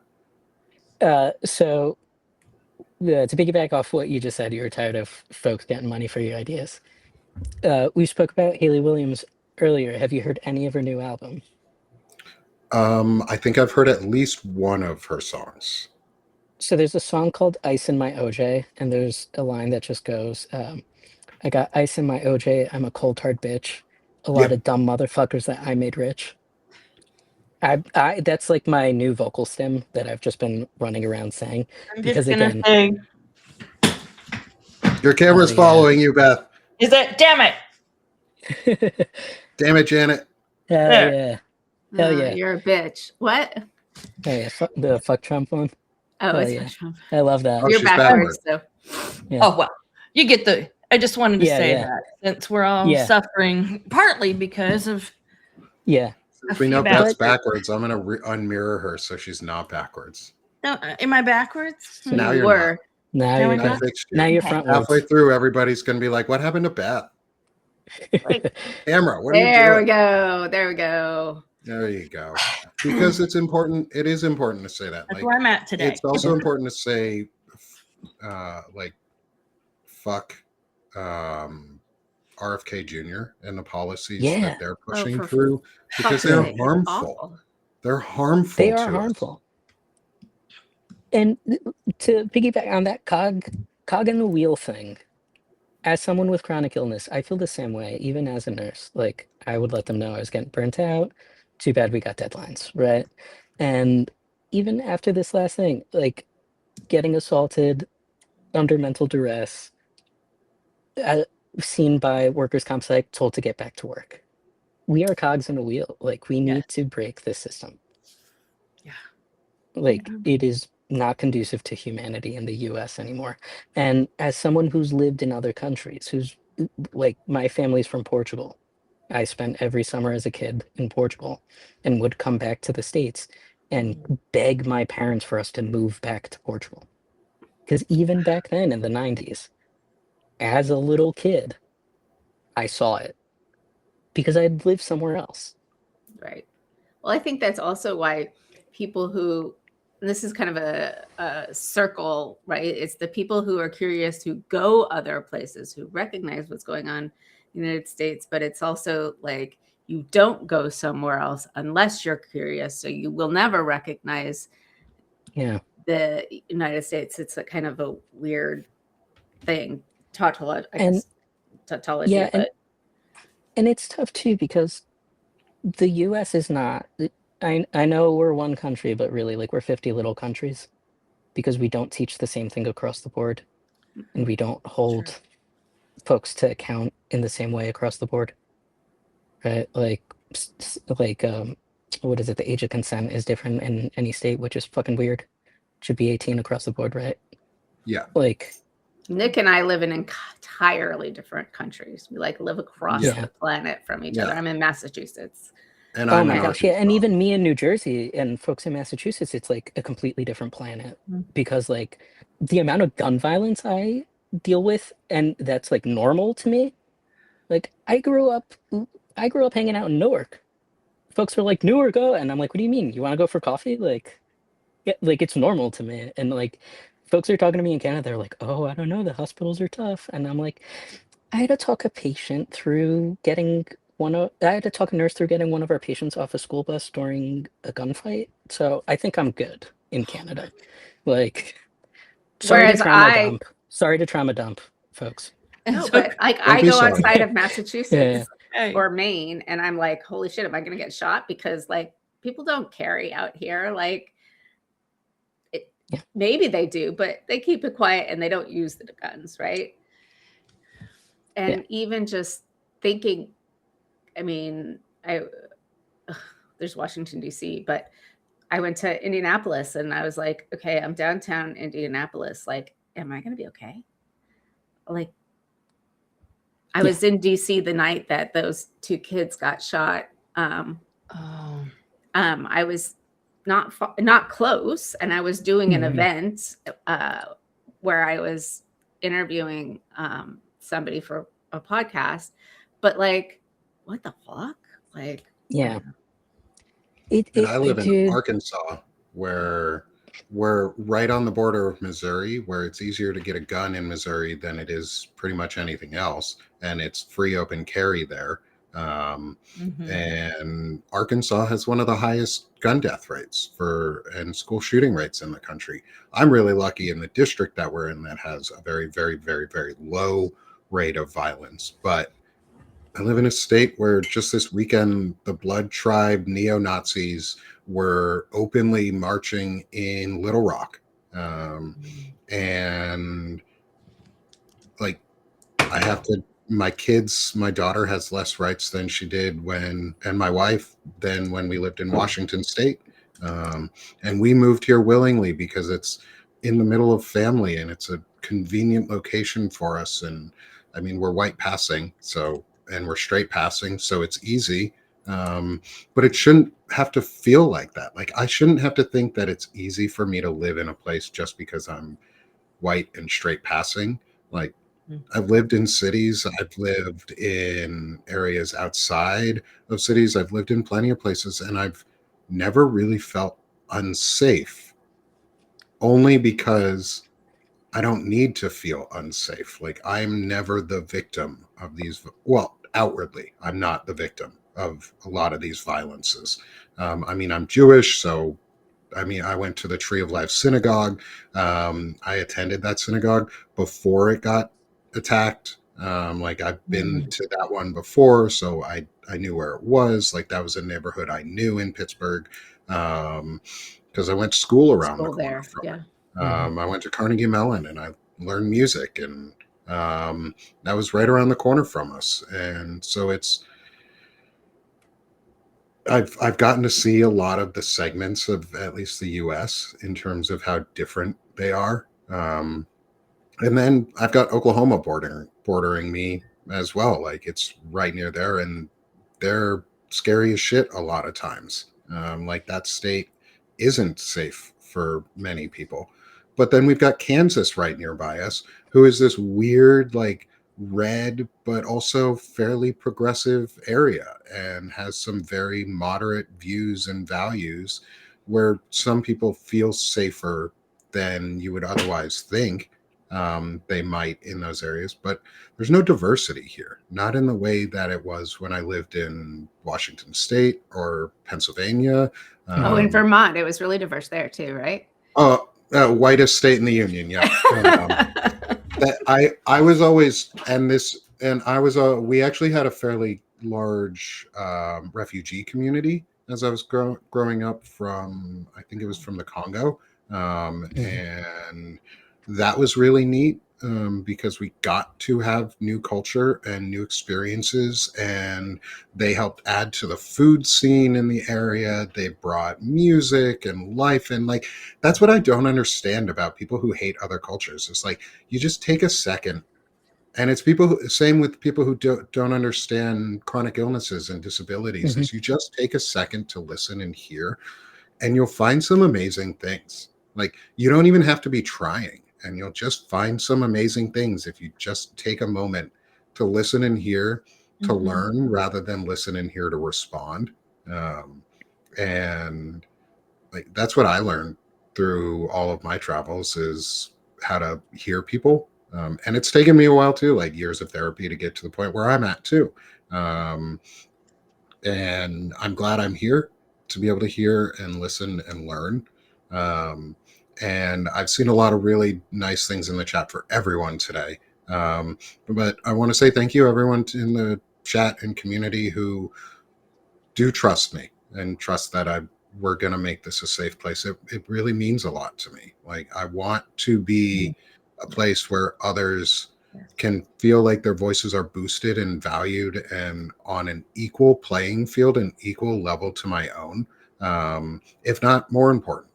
so to piggyback off what you just said, you were tired of folks getting money for your ideas. We spoke about Haley Williams earlier. Have you heard any of her new album? I think I've heard at least one of her songs. So there's a song called Ice in My OJ, and there's a line that just goes, I got ice in my OJ, I'm a cold hard bitch. A lot Yeah. of dumb motherfuckers that I made rich. I that's like my new vocal stem that I've just been running around saying. I'm Because just gonna again, say, Your camera's yeah. following you, Beth. is it? Damn it! Damn it, Janet. Hell There. yeah. Hell yeah. You're a bitch. What? Hell yeah. The fuck Trump one. Oh, Hell it's yeah. for Trump. I love that. Oh, You're she's backwards, backward. though. Yeah. Oh well, you get the. I just wanted to Yeah, say yeah. that since we're all Yeah. suffering partly because of Yeah. Since a we few know bad Beth's words. backwards, I'm going to unmirror her so she's not backwards. No, am I backwards? So now You you're were. Now Now you're we're not. I not? good. fixed you. Now you're Okay. Halfway frontwards. through, everybody's going to be like, what happened to Beth? Camera, what are you There we doing? go. There we go. There you go. Because it's important. It is important to say that. That's Like, where I'm at today. it's also important to say, like, fuck RFK Jr. and the policies Yeah. that they're pushing for through, because fuck's they're sake. It's harmful. awful. They're harmful They are to us. harmful. And to piggyback on that cog in the wheel thing, as someone with chronic illness, I feel the same way, even as a nurse. Like, I would let them know I was getting burnt out. Too bad we got deadlines, right? And even after this last thing, like getting assaulted under mental duress, uh, seen by workers' comp site, told to get back to work. We are cogs in a wheel. Like, we need to break this system. Yeah. Like, Yeah. it is not conducive to humanity in the US anymore. And as someone who's lived in other countries, who's like, my family's from Portugal. I spent every summer as a kid in Portugal and would come back to the States and beg my parents for us to move back to Portugal. Because even back then in the 90s, as a little kid, I saw it because I'd lived somewhere else. Right. Well, I think that's also why people who, and this is kind of a circle, right? It's the people who are curious who go other places, who recognize what's going on in the United States, but it's also like you don't go somewhere else unless you're curious. So you will never recognize Yeah. the United States. It's a kind of a weird thing, tautology, I And guess, tautology, yeah, but and it's tough too because the US is not, I know we're one country, but really like we're 50 little countries because we don't teach the same thing across the board and we don't hold folks to account in the same way across the board. Right? Like what is it? The age of consent is different in any state, which is fucking weird. Should be 18 across the board, right? Yeah. Like Nick and I live in entirely different countries. We like live across Yeah. the planet from each Yeah. other. I'm in Massachusetts. And oh I'm my in gosh, yeah, and Arkansas. even me in New Jersey and folks in Massachusetts, it's like a completely different planet because like the amount of gun violence I deal with, and that's like normal to me. Like I grew up hanging out in Newark. Folks were like, Newark, oh, and I'm like, what do you mean? You want to go for coffee? Like, yeah, like it's normal to me. And like folks are talking to me in Canada, they're like, oh, I don't know, the hospitals are tough. And I'm like, I had to talk a patient through getting I had to talk a nurse through getting one of our patients off a school bus during a gunfight. So I think I'm good in Canada. Like, sorry to Whereas trauma dump. Sorry to trauma dump, folks. no, but like Don't I be go sorry. outside of Yeah. Massachusetts Hey. or Maine and I'm like, holy shit, am I going to get shot? Because like people don't carry out here. Like Yeah. maybe they do, but they keep it quiet and they don't use the guns, right? And even just thinking, I mean, there's Washington, D.C., but I went to Indianapolis and I was like, okay, I'm downtown Indianapolis. Like, am I going to be okay? Like, I was in DC the night that those two kids got shot. I was not close, and I was doing an event where I was interviewing somebody for a podcast. But like, what the fuck? Like, Yeah. And I live in Dude. Arkansas, where we're right on the border of Missouri, where it's easier to get a gun in Missouri than it is pretty much anything else. And it's free open carry there. And Arkansas has one of the highest gun death rates and school shooting rates in the country. I'm really lucky in the district that we're in that has a very, very, very, very low rate of violence. But I live in a state where just this weekend, the Blood Tribe neo-Nazis were openly marching in Little Rock. And like, I have to, my daughter has less rights than she did and my wife than when we lived in Washington State. And we moved here willingly because it's in the middle of family and it's a convenient location for us. And I mean, we're white passing, and we're straight passing, so it's easy. But it shouldn't have to feel like that. Like, I shouldn't have to think that it's easy for me to live in a place just because I'm white and straight passing. Like, I've lived in cities, I've lived in areas outside of cities, I've lived in plenty of places, and I've never really felt unsafe, only because I don't need to feel unsafe. Like, I'm never the victim of these. Well, outwardly, I'm not the victim of a lot of these violences. I mean, I'm Jewish, so I mean, I went to the Tree of Life synagogue. I attended that synagogue before it got attacked. Like I've been to that one before, so I knew where it was. Like that was a neighborhood I knew in Pittsburgh, because I went to school around the School corner there. from Yeah. it. I went to Carnegie Mellon and I learned music, and that was right around the corner from us. And so I've gotten to see a lot of the segments of at least the U.S. in terms of how different they are. And then I've got Oklahoma bordering me as well. Like it's right near there, and they're scary as shit a lot of times. Like that state isn't safe for many people. But then we've got Kansas right nearby us, who is this weird, like red, but also fairly progressive area and has some very moderate views and values where some people feel safer than you would otherwise think they might in those areas. But there's no diversity here, not in the way that it was when I lived in Washington State or Pennsylvania. Oh, in Vermont, it was really diverse there too, right? Whitest state in the union, yeah. That I was always and I was we actually had a fairly large refugee community as I was growing up from, I think it was from the Congo, and that was really neat, because we got to have new culture and new experiences, and they helped add to the food scene in the area. They brought music and life, and like that's what I don't understand about people who hate other cultures. It's like you just take a second, and it's people same with people who don't understand chronic illnesses and disabilities, is you just take a second to listen and hear, and you'll find some amazing things. Like you don't even have to be trying, and you'll just find some amazing things if you just take a moment to listen and hear, to learn rather than listen and hear to respond. And like that's what I learned through all of my travels, is how to hear people. And it's taken me a while too, like years of therapy to get to the point where I'm at too. Um, and I'm glad I'm here to be able to hear and listen and learn. Um, and I've seen a lot of really nice things in the chat for everyone today. But I want to say thank you, everyone in the chat and community who do trust me and trust that we're going to make this a safe place. It really means a lot to me. Like I want to be a place where others can feel like their voices are boosted and valued and on an equal playing field and equal level to my own, if not more important.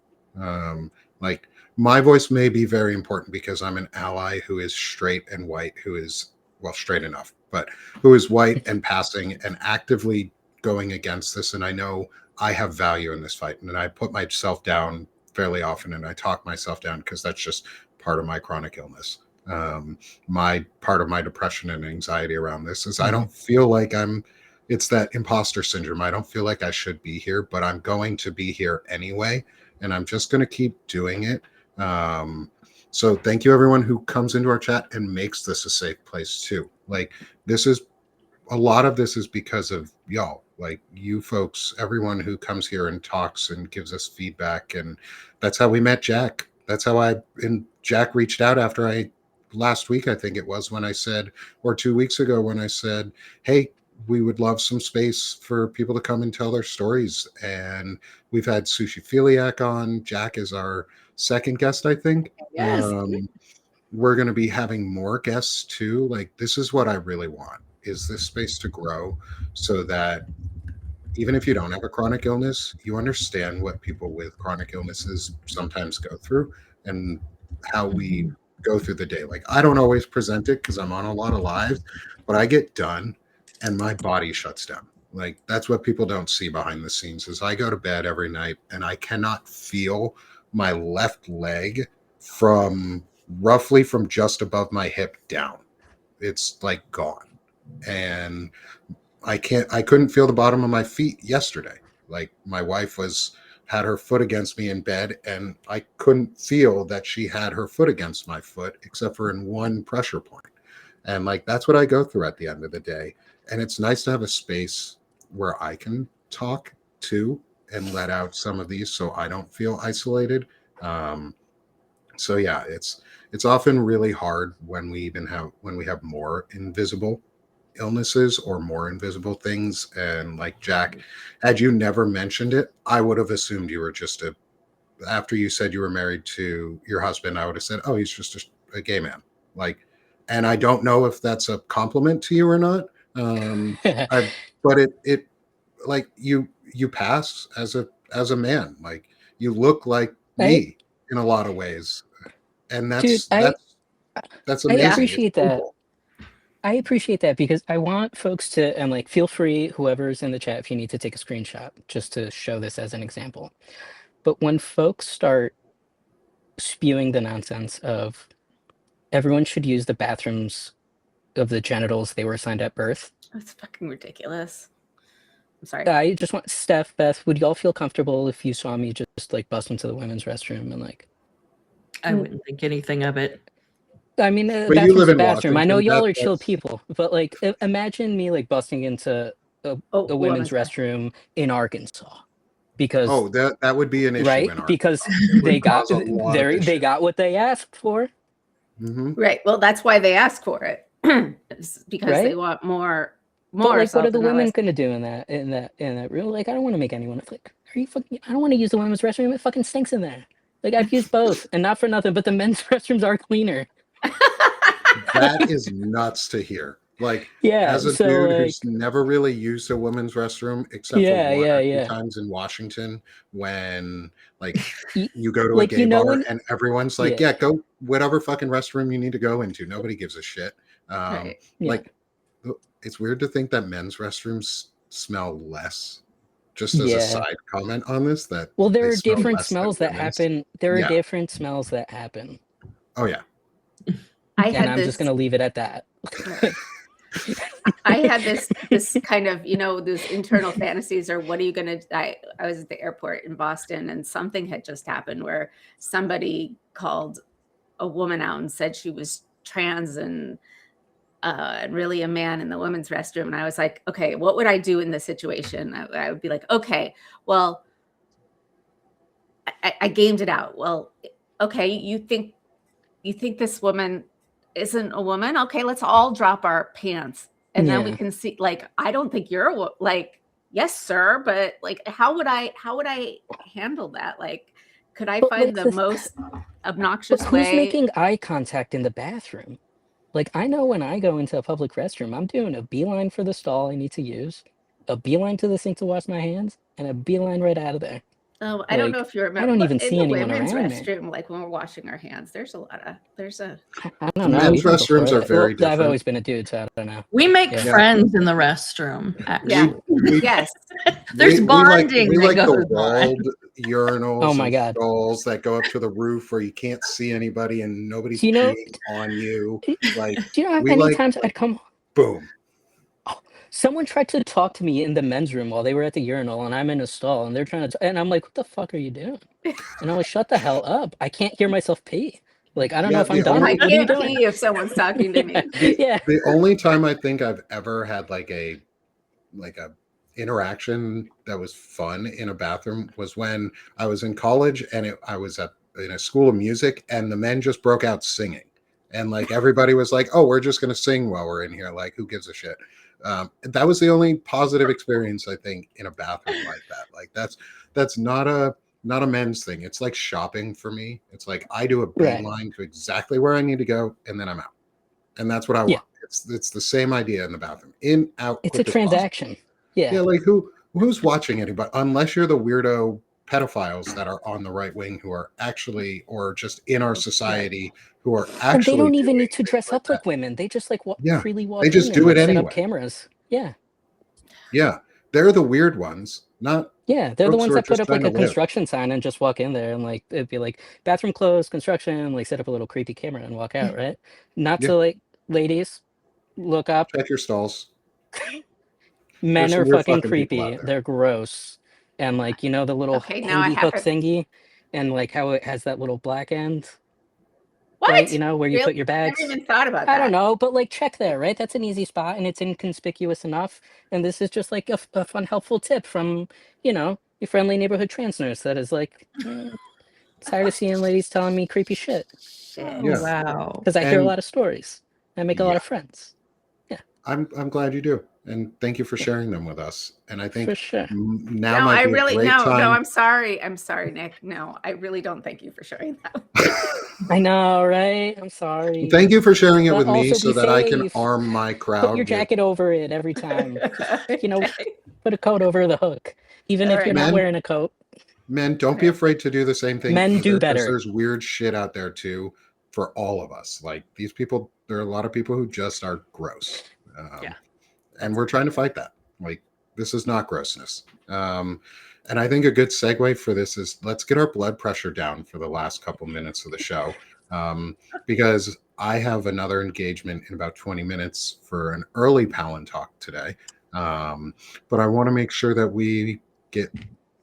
Like my voice may be very important because I'm an ally who is straight and white, who is, well, straight enough, but who is white and passing and actively going against this. And I know I have value in this fight, and I put myself down fairly often, and I talk myself down because that's just part of my chronic illness. My part of my depression and anxiety around this is I don't feel like it's that imposter syndrome. I don't feel like I should be here, but I'm going to be here anyway, and I'm just going to keep doing it. So thank you everyone who comes into our chat and makes this a safe place too. Like this is, a lot of this is because of y'all, like you folks, everyone who comes here and talks and gives us feedback. And that's how we met Jack. That's how Jack reached out after last week, I think it was, when I said, or 2 weeks ago when I said, hey, we would love some space for people to come and tell their stories. And we've had Sushi Philiac on. Jack is our second guest, I think. Yes. We're going to be having more guests too. Like this is what I really want, is this space to grow so that even if you don't have a chronic illness, you understand what people with chronic illnesses sometimes go through and how we go through the day. Like I don't always present it because I'm on a lot of lives, but I get done and my body shuts down. Like that's what people don't see behind the scenes, is I go to bed every night and I cannot feel my left leg from roughly from just above my hip down. It's like gone. And I couldn't feel the bottom of my feet yesterday. Like my wife had her foot against me in bed and I couldn't feel that she had her foot against my foot except for in one pressure point. And like that's what I go through at the end of the day. And it's nice to have a space where I can talk too and let out some of these so I don't feel isolated. So yeah, it's often really hard when we have more invisible illnesses or more invisible things. And like Jack, had you never mentioned it, I would have assumed you were just a after you said you were married to your husband, I would have said, oh, he's just a gay man. Like, and I don't know if that's a compliment to you or not. I, but it like you pass as a man. Like you look like I, me in a lot of ways, and dude, that's I Yeah. amazing. It's appreciate that. simple. I appreciate that because I want folks to, and like, feel free, whoever's in the chat, if you need to take a screenshot just to show this as an example. But when folks start spewing the nonsense of everyone should use the bathrooms of the genitals they were assigned at birth, That's fucking ridiculous. I'm sorry. I just want Steph, Beth, would y'all feel comfortable if you saw me just like bust into the women's restroom and like, I wouldn't think anything of it. I mean, But you live bathroom's a in bathroom. I know Washington. y'all are chill people, but like, imagine me like busting into Oh, the women's restroom in Arkansas because, that would be an issue right? in our. Because It they would got cause a lot of they issues. got what they asked for, Right. Well, that's why they ask for it. It's because they right? want more But like, what assault are the in their women lives. gonna do in that room? Like, I don't want to make anyone like. Are you fucking? I don't want to use the women's restroom. It fucking stinks in there. Like, I've used both, and not for nothing, but the men's restrooms are cleaner. That is nuts to hear. Like, Yeah. as a So dude like, who's never really used a women's restroom except for yeah, one yeah, or two yeah. times in Washington, when like Y- you go to a Like, gay bar when and everyone's like, yeah, yeah, go whatever fucking restroom you need to go into. Nobody gives a shit. Right. yeah, Like, it's weird to think that men's restrooms smell less. Just as a yeah. side comment on this, that Well, there they are smell different less than smells that women's. happen. There are Yeah. different smells that happen, Oh yeah. I and had I'm this. just gonna leave it at that. I had this kind of, those internal fantasies, or what are you gonna? I was at the airport in Boston, and something had just happened where somebody called a woman out and said she was trans and really a man in the women's restroom. And I was like, okay, what would I do in this situation? I would be like, okay, well, I gamed it out. Well, okay, you think this woman isn't a woman? Okay, let's all drop our pants, and then we Yeah. can see. Like, I don't think you're like, yes, sir, but like, how would I handle that? Like, could I But find like the most obnoxious who's way? making eye contact in the bathroom? Like, I know when I go into a public restroom, I'm doing a beeline for the stall I need to use, a beeline to the sink to wash my hands, and a beeline right out of there. Oh, I don't know Like, if you I remember, don't but even in see the anyone women's around me. restroom, like when we're washing our hands, there's a I The don't know. men's Even before restrooms are that, well, very I've different. always been a dude, so I don't know. We make Yeah. friends in the restroom. Actually, yes. there's bonding we that like the goes on. walled urinals Oh my and God. stalls that go up to the roof where you can't see anybody and nobody's Do you know? peeing on you. Like, Do you know how we many like times I'd come? boom. Someone tried to talk to me in the men's room while they were at the urinal, and I'm in a stall, and they're trying to, and I'm like, "What the fuck are you doing?" And I'm like, "Shut the hell up! I can't hear myself pee. Like, I don't know Yeah, if I'm done. I What are you can't doing?" pee if someone's talking to me. Yeah. The only time I think I've ever had like a interaction that was fun in a bathroom was when I was in college and I was in a school of music and the men just broke out singing. And like everybody was like, "Oh, we're just going to sing while we're in here. Like, who gives a shit?" That was the only positive experience I think in a bathroom like that. Like that's not a men's thing. It's like shopping for me. It's like I do a Right. beeline to exactly where I need to go, and then I'm out. And that's what I Yeah. want. It's the same idea in the bathroom. In, out, It's a quick as possible. transaction. Yeah. Yeah, like who's watching anybody? Unless you're the weirdo pedophiles that are on the right wing who are actually, or just in our society who are And actually they don't even doing need to things dress up that. like women. They just like Yeah, freely walk they in just and do like it set up anyway. cameras. Yeah. Yeah, they're the weird ones, not Yeah, they're the folks who ones are that put just up trying like to a live. construction sign and just walk in there and like it'd be like bathroom closed, construction, like set up a little creepy camera and walk out, right? Not Yeah. to like ladies, look up. Check your stalls. Men There's some are weird fucking fucking people out creepy. there. They're gross. And like, the little Okay, now I hangy have hook to. thingy and like how it has that little black end. What? right? You know, where you Really? put your bags. Never even thought about I that. don't know, but like check there, right? That's an easy spot and it's inconspicuous enough. And this is just like a fun, helpful tip from, you know, your friendly neighborhood trans nurse that is like, tired of seeing ladies telling me creepy shit. Shit. Oh, Yeah. wow. Because I hear a And lot of stories. I make a lot yeah, of friends. Yeah, I'm glad you do. And thank you for yeah, sharing them with us. And I for think sure. now No, might I be a really great no, time. I'm sorry. I'm sorry, Nick. No, I really don't thank you for sharing that. I know, right? I'm sorry. Thank you for sharing it But with me also so be that I can safe. arm my Put your crowd with jacket over it every time. Just, you know, Okay. put a coat over the hook. Even All if you're right. not men. wearing a coat, Men, don't be Okay. afraid to do the same thing men do either, because better. there's weird shit out there too for all of us. Like these people, there are a lot of people who just are gross. Yeah. And we're trying to fight that. Like, this is not grossness. And I think a good segue for this is let's get our blood pressure down for the last couple minutes of the show, because I have another engagement in about 20 minutes for an early Palin talk today. But I want to make sure that we get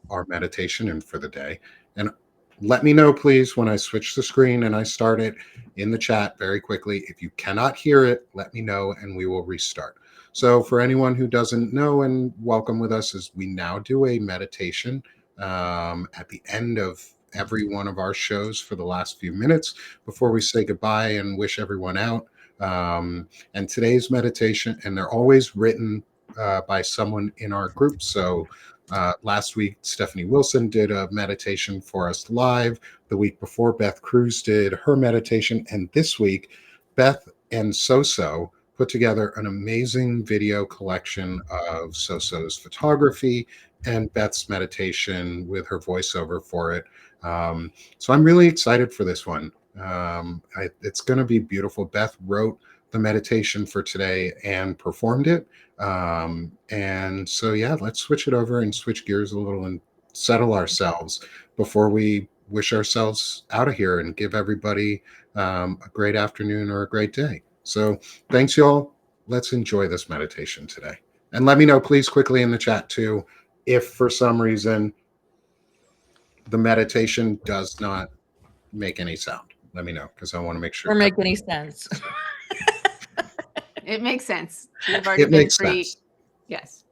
our meditation in for the day. And let me know, please, when I switch the screen and I start it in the chat very quickly. If you cannot hear it, let me know and we will restart. So, for anyone who doesn't know, and welcome with us, is we now do a meditation at the end of every one of our shows for the last few minutes before we say goodbye and wish everyone out. And today's meditation, and they're always written by someone in our group. So, last week, Stephanie Wilson did a meditation for us live. The week before, Beth Cruz did her meditation. And this week, Beth and Soso put together an amazing video collection of Soso's photography and Beth's meditation with her voiceover for it. So I'm really excited for this one. It's going to be beautiful. Beth wrote the meditation for today and performed it. And so, yeah, let's switch it over and switch gears a little and settle ourselves before we wish ourselves out of here and give everybody a great afternoon or a great day. So, thanks, y'all. Let's enjoy this meditation today. And let me know, please, quickly in the chat, too, if for some reason the meditation does not make any sound. Let me know because I want to make sure. Or make any sense. It makes sense. You've already It been makes free. sense. Yes.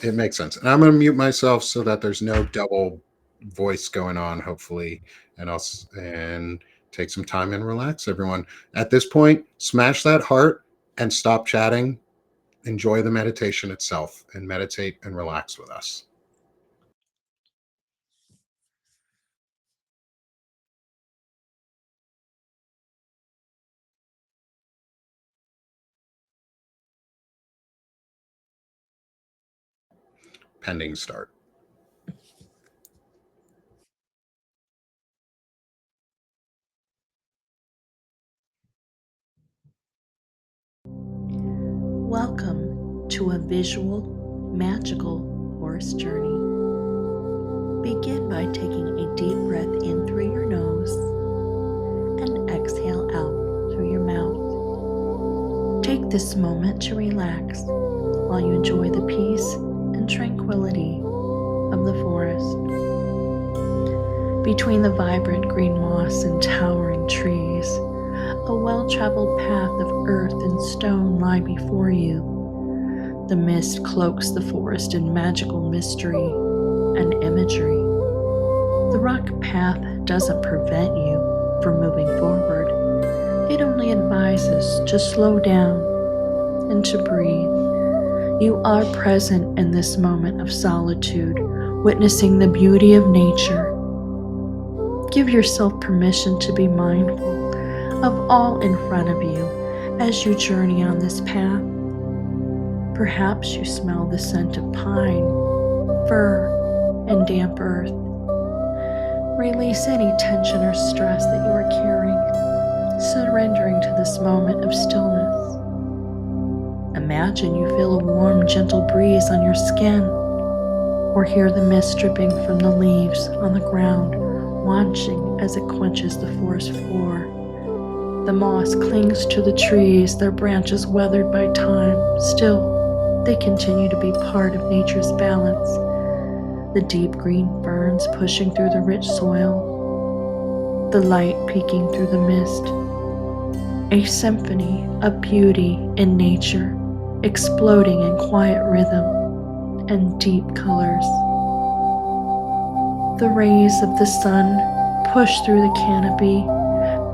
It makes sense. And I'm going to mute myself so that there's no double voice going on, hopefully. And take some time and relax, everyone. At this point, smash that heart and stop chatting. Enjoy the meditation itself and meditate and relax with us. Pending start. Welcome to a visual, magical horse journey. Begin by taking a deep breath in through your nose and exhale out through your mouth. Take this moment to relax while you enjoy the peace and tranquility of the forest. Between the vibrant green moss and towering trees, a well-traveled path of earth and stone lie before you. The mist cloaks the forest in magical mystery and imagery. The rock path doesn't prevent you from moving forward. It only advises to slow down and to breathe. You are present in this moment of solitude, witnessing the beauty of nature. Give yourself permission to be mindful of all in front of you as you journey on this path. Perhaps you smell the scent of pine, fir, and damp earth. Release any tension or stress that you are carrying, surrendering to this moment of stillness. Imagine you feel a warm, gentle breeze on your skin, or hear the mist dripping from the leaves on the ground, watching as it quenches the forest floor. The moss clings to the trees, their branches weathered by time. Still, they continue to be part of nature's balance. The deep green ferns pushing through the rich soil, the light peeking through the mist, a symphony of beauty in nature, exploding in quiet rhythm and deep colors. The rays of the sun push through the canopy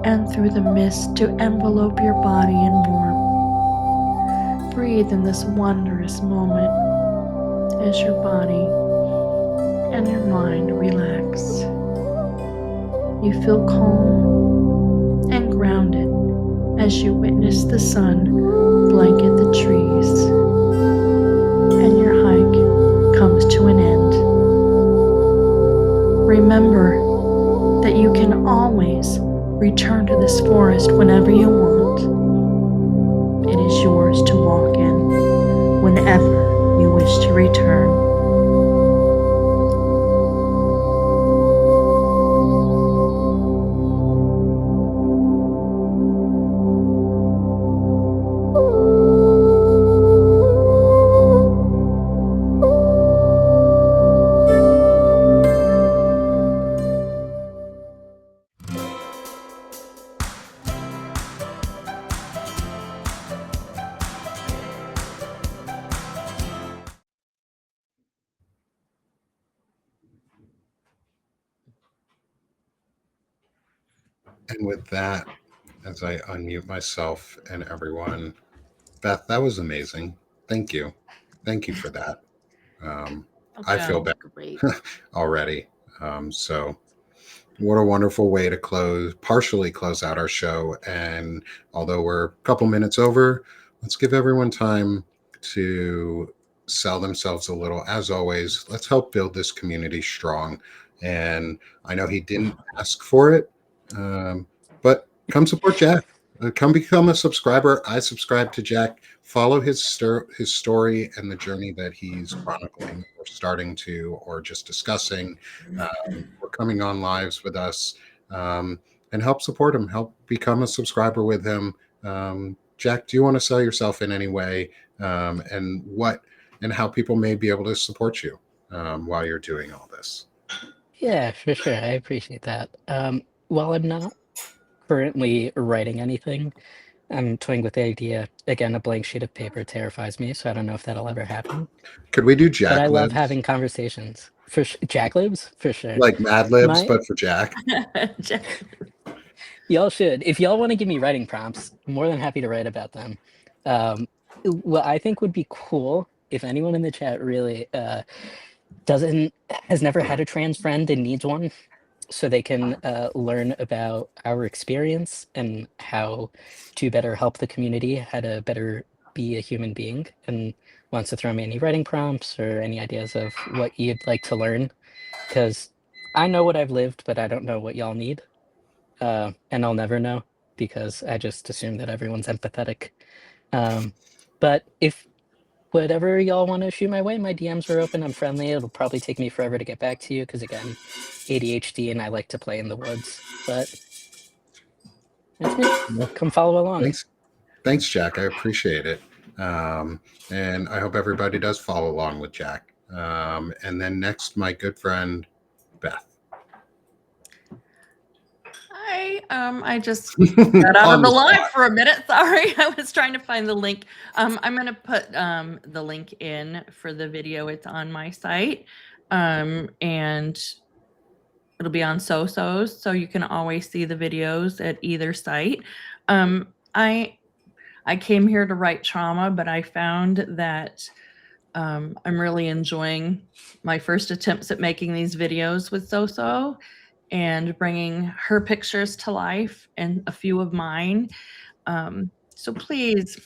and through the mist to envelope your body in warmth. Breathe in this wondrous moment as your body and your mind relax. You feel calm and grounded as you witness the sun blanket the trees, and your hike comes to an end. Remember that you can always return to this forest whenever you want. It is yours to walk in whenever you wish to return. And with that, as I unmute myself and everyone, Beth, that was amazing. Thank you. Thank you for that. I feel Welcome. better Great. already. So, what a wonderful way to partially close out our show. And although we're a couple minutes over, let's give everyone time to sell themselves a little. As always, let's help build this community strong. And I know he didn't ask for it, but come support Jack. Come become a subscriber. I subscribe to Jack. Follow his story and the journey that he's chronicling, or starting to, or just discussing, or coming on lives with us, and help support him. Help become a subscriber with him. Jack, do you want to sell yourself in any way, and how people may be able to support you while you're doing all this? Yeah, for sure. I appreciate that. While I'm not currently writing anything, I'm toying with the idea. Again, a blank sheet of paper terrifies me, so I don't know if that'll ever happen. Could we do But I Jack love libs, having conversations. Jack libs, for sure. like Mad Libs, My but for Jack? Y'all should. If y'all want to give me writing prompts, I'm more than happy to write about them. What I think would be cool, if anyone in the chat really has never had a trans friend and needs one, so they can learn about our experience and how to better help the community, how to better be a human being, and wants to throw me any writing prompts or any ideas of what you'd like to learn, because I know what I've lived, but I don't know what y'all need, and I'll never know because I just assume that everyone's empathetic. But if whatever y'all want to shoot my way, my DMs are open. I'm friendly. It'll probably take me forever to get back to you because, again, ADHD and I like to play in the woods. But that's me. Well, Come follow along. thanks, Jack. I appreciate it. And I hope everybody does follow along with Jack. And then next, my good friend, Beth. Hi. I just got out On of the the live spot. for a minute. Sorry. I was trying to find the link. I'm going to put the link in for the video. It's on my site. And it'll be on SoSo's, so you can always see the videos at either site. I came here to write trauma, but I found that I'm really enjoying my first attempts at making these videos with SoSo and bringing her pictures to life and a few of mine. So please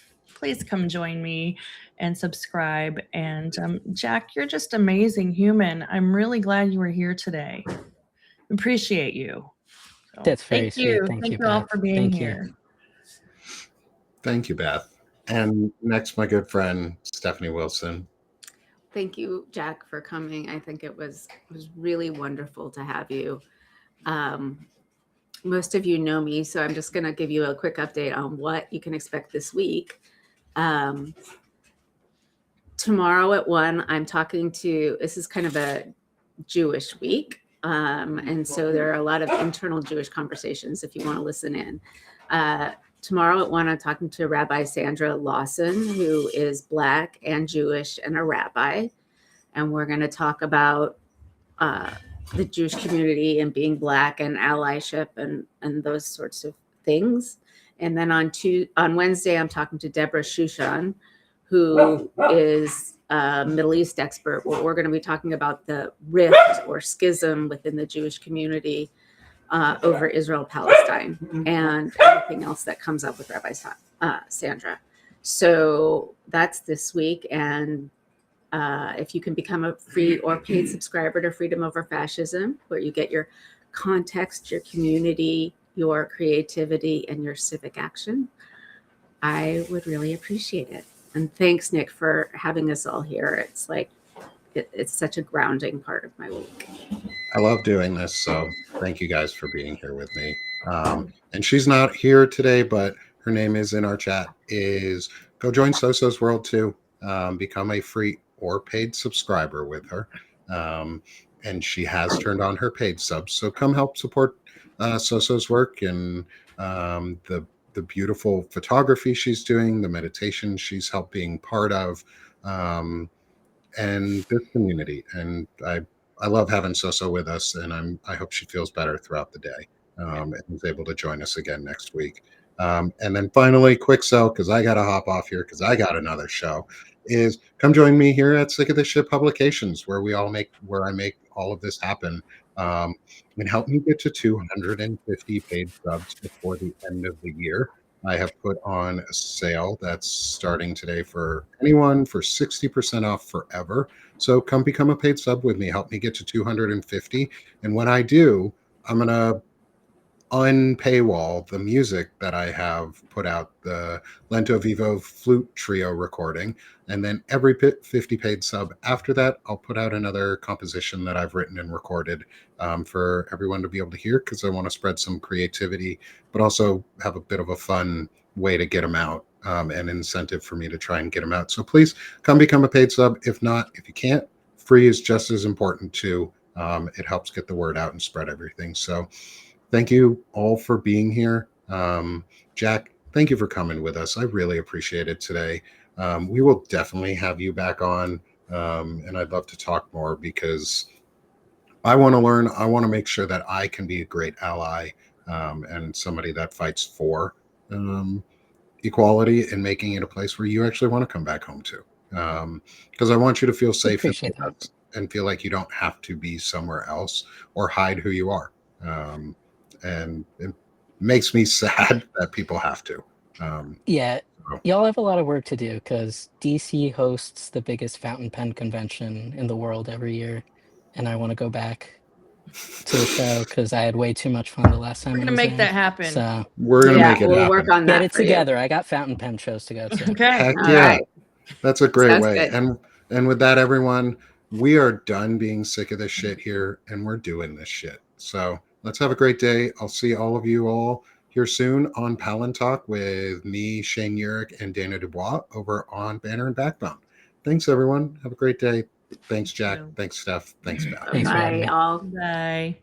come join me and subscribe. And Jack, you're just amazing human. I'm really glad you were here today. Appreciate you. So, That's very thank sweet. you. Thank you, all Beth. for being Thank here. Thank you, Beth. And next, my good friend, Stephanie Wilson. Thank you, Jack, for coming. I think it was really wonderful to have you. Most of you know me, so I'm just going to give you a quick update on what you can expect this week. Tomorrow at 1, I'm talking to, this is kind of a Jewish week. And so there are a lot of internal Jewish conversations if you want to listen in. Tomorrow at 1, I'm talking to Rabbi Sandra Lawson, who is Black and Jewish and a rabbi. And we're going to talk about the Jewish community and being Black and allyship and those sorts of things. And then on Wednesday, I'm talking to Deborah Shushan, who is a Middle East expert. Well, we're going to be talking about the rift or schism within the Jewish community over Israel-Palestine and everything else that comes up with Rabbi Sandra. So that's this week. And if you can become a free or paid subscriber to Freedom Over Fascism, where you get your context, your community, your creativity, and your civic action, I would really appreciate it. And thanks, Nick, for having us all here. It's like, it's such a grounding part of my week. I love doing this, so thank you guys for being here with me. And she's not here today, but her name is in our chat. Is go join Soso's World too. Become a free or paid subscriber with her. And she has turned on her paid subs, so come help support Soso's work and the beautiful photography she's doing, the meditation she's helped being part of. And this community. And I love having Soso with us, and I hope she feels better throughout the day and is able to join us again next week. And then finally, quick sell, because I got to hop off here because I got another show, is come join me here at Sick of This Shit Publications, where I make all of this happen. And help me get to 250 paid subs before the end of the year. I have put on a sale that's starting today for anyone for 60% off forever. So come become a paid sub with me. Help me get to 250. And when I do, I'm going to unpaywall the music that I have put out, the Lento Vivo flute trio recording. And then every 50 paid sub after that, I'll put out another composition that I've written and recorded for everyone to be able to hear, because I want to spread some creativity, but also have a bit of a fun way to get them out and incentive for me to try and get them out. So please come become a paid sub. If not, if you can't, free is just as important too. It helps get the word out and spread everything. So thank you all for being here. Jack, thank you for coming with us. I really appreciate it today. We will definitely have you back on, and I'd love to talk more, because I want to learn. I want to make sure that I can be a great ally and somebody that fights for equality and making it a place where you actually want to come back home to. Because I want you to feel safe and feel like you don't have to be somewhere else or hide who you are. And it makes me sad that people have to. Yeah, y'all have a lot of work to do, because DC hosts the biggest fountain pen convention in the world every year, and I want to go back to the show because I had way too much fun the last time. We're gonna make that happen. So we're gonna make it we'll happen. work on that. get it together. I got fountain pen shows to go to. Okay. Heck All yeah. right. That's a great Sounds way. good. And with that, everyone, we are done being sick of this shit here, and we're doing this shit. So let's have a great day. I'll see all of you all here soon on Palin Talk with me, Shane Urick, and Dana Dubois over on Banner and Backbone. Thanks, everyone. Have a great day. Thanks, Jack. Thanks, Steph. Thanks, Beth. Thanks for having Bye, me. all. Bye.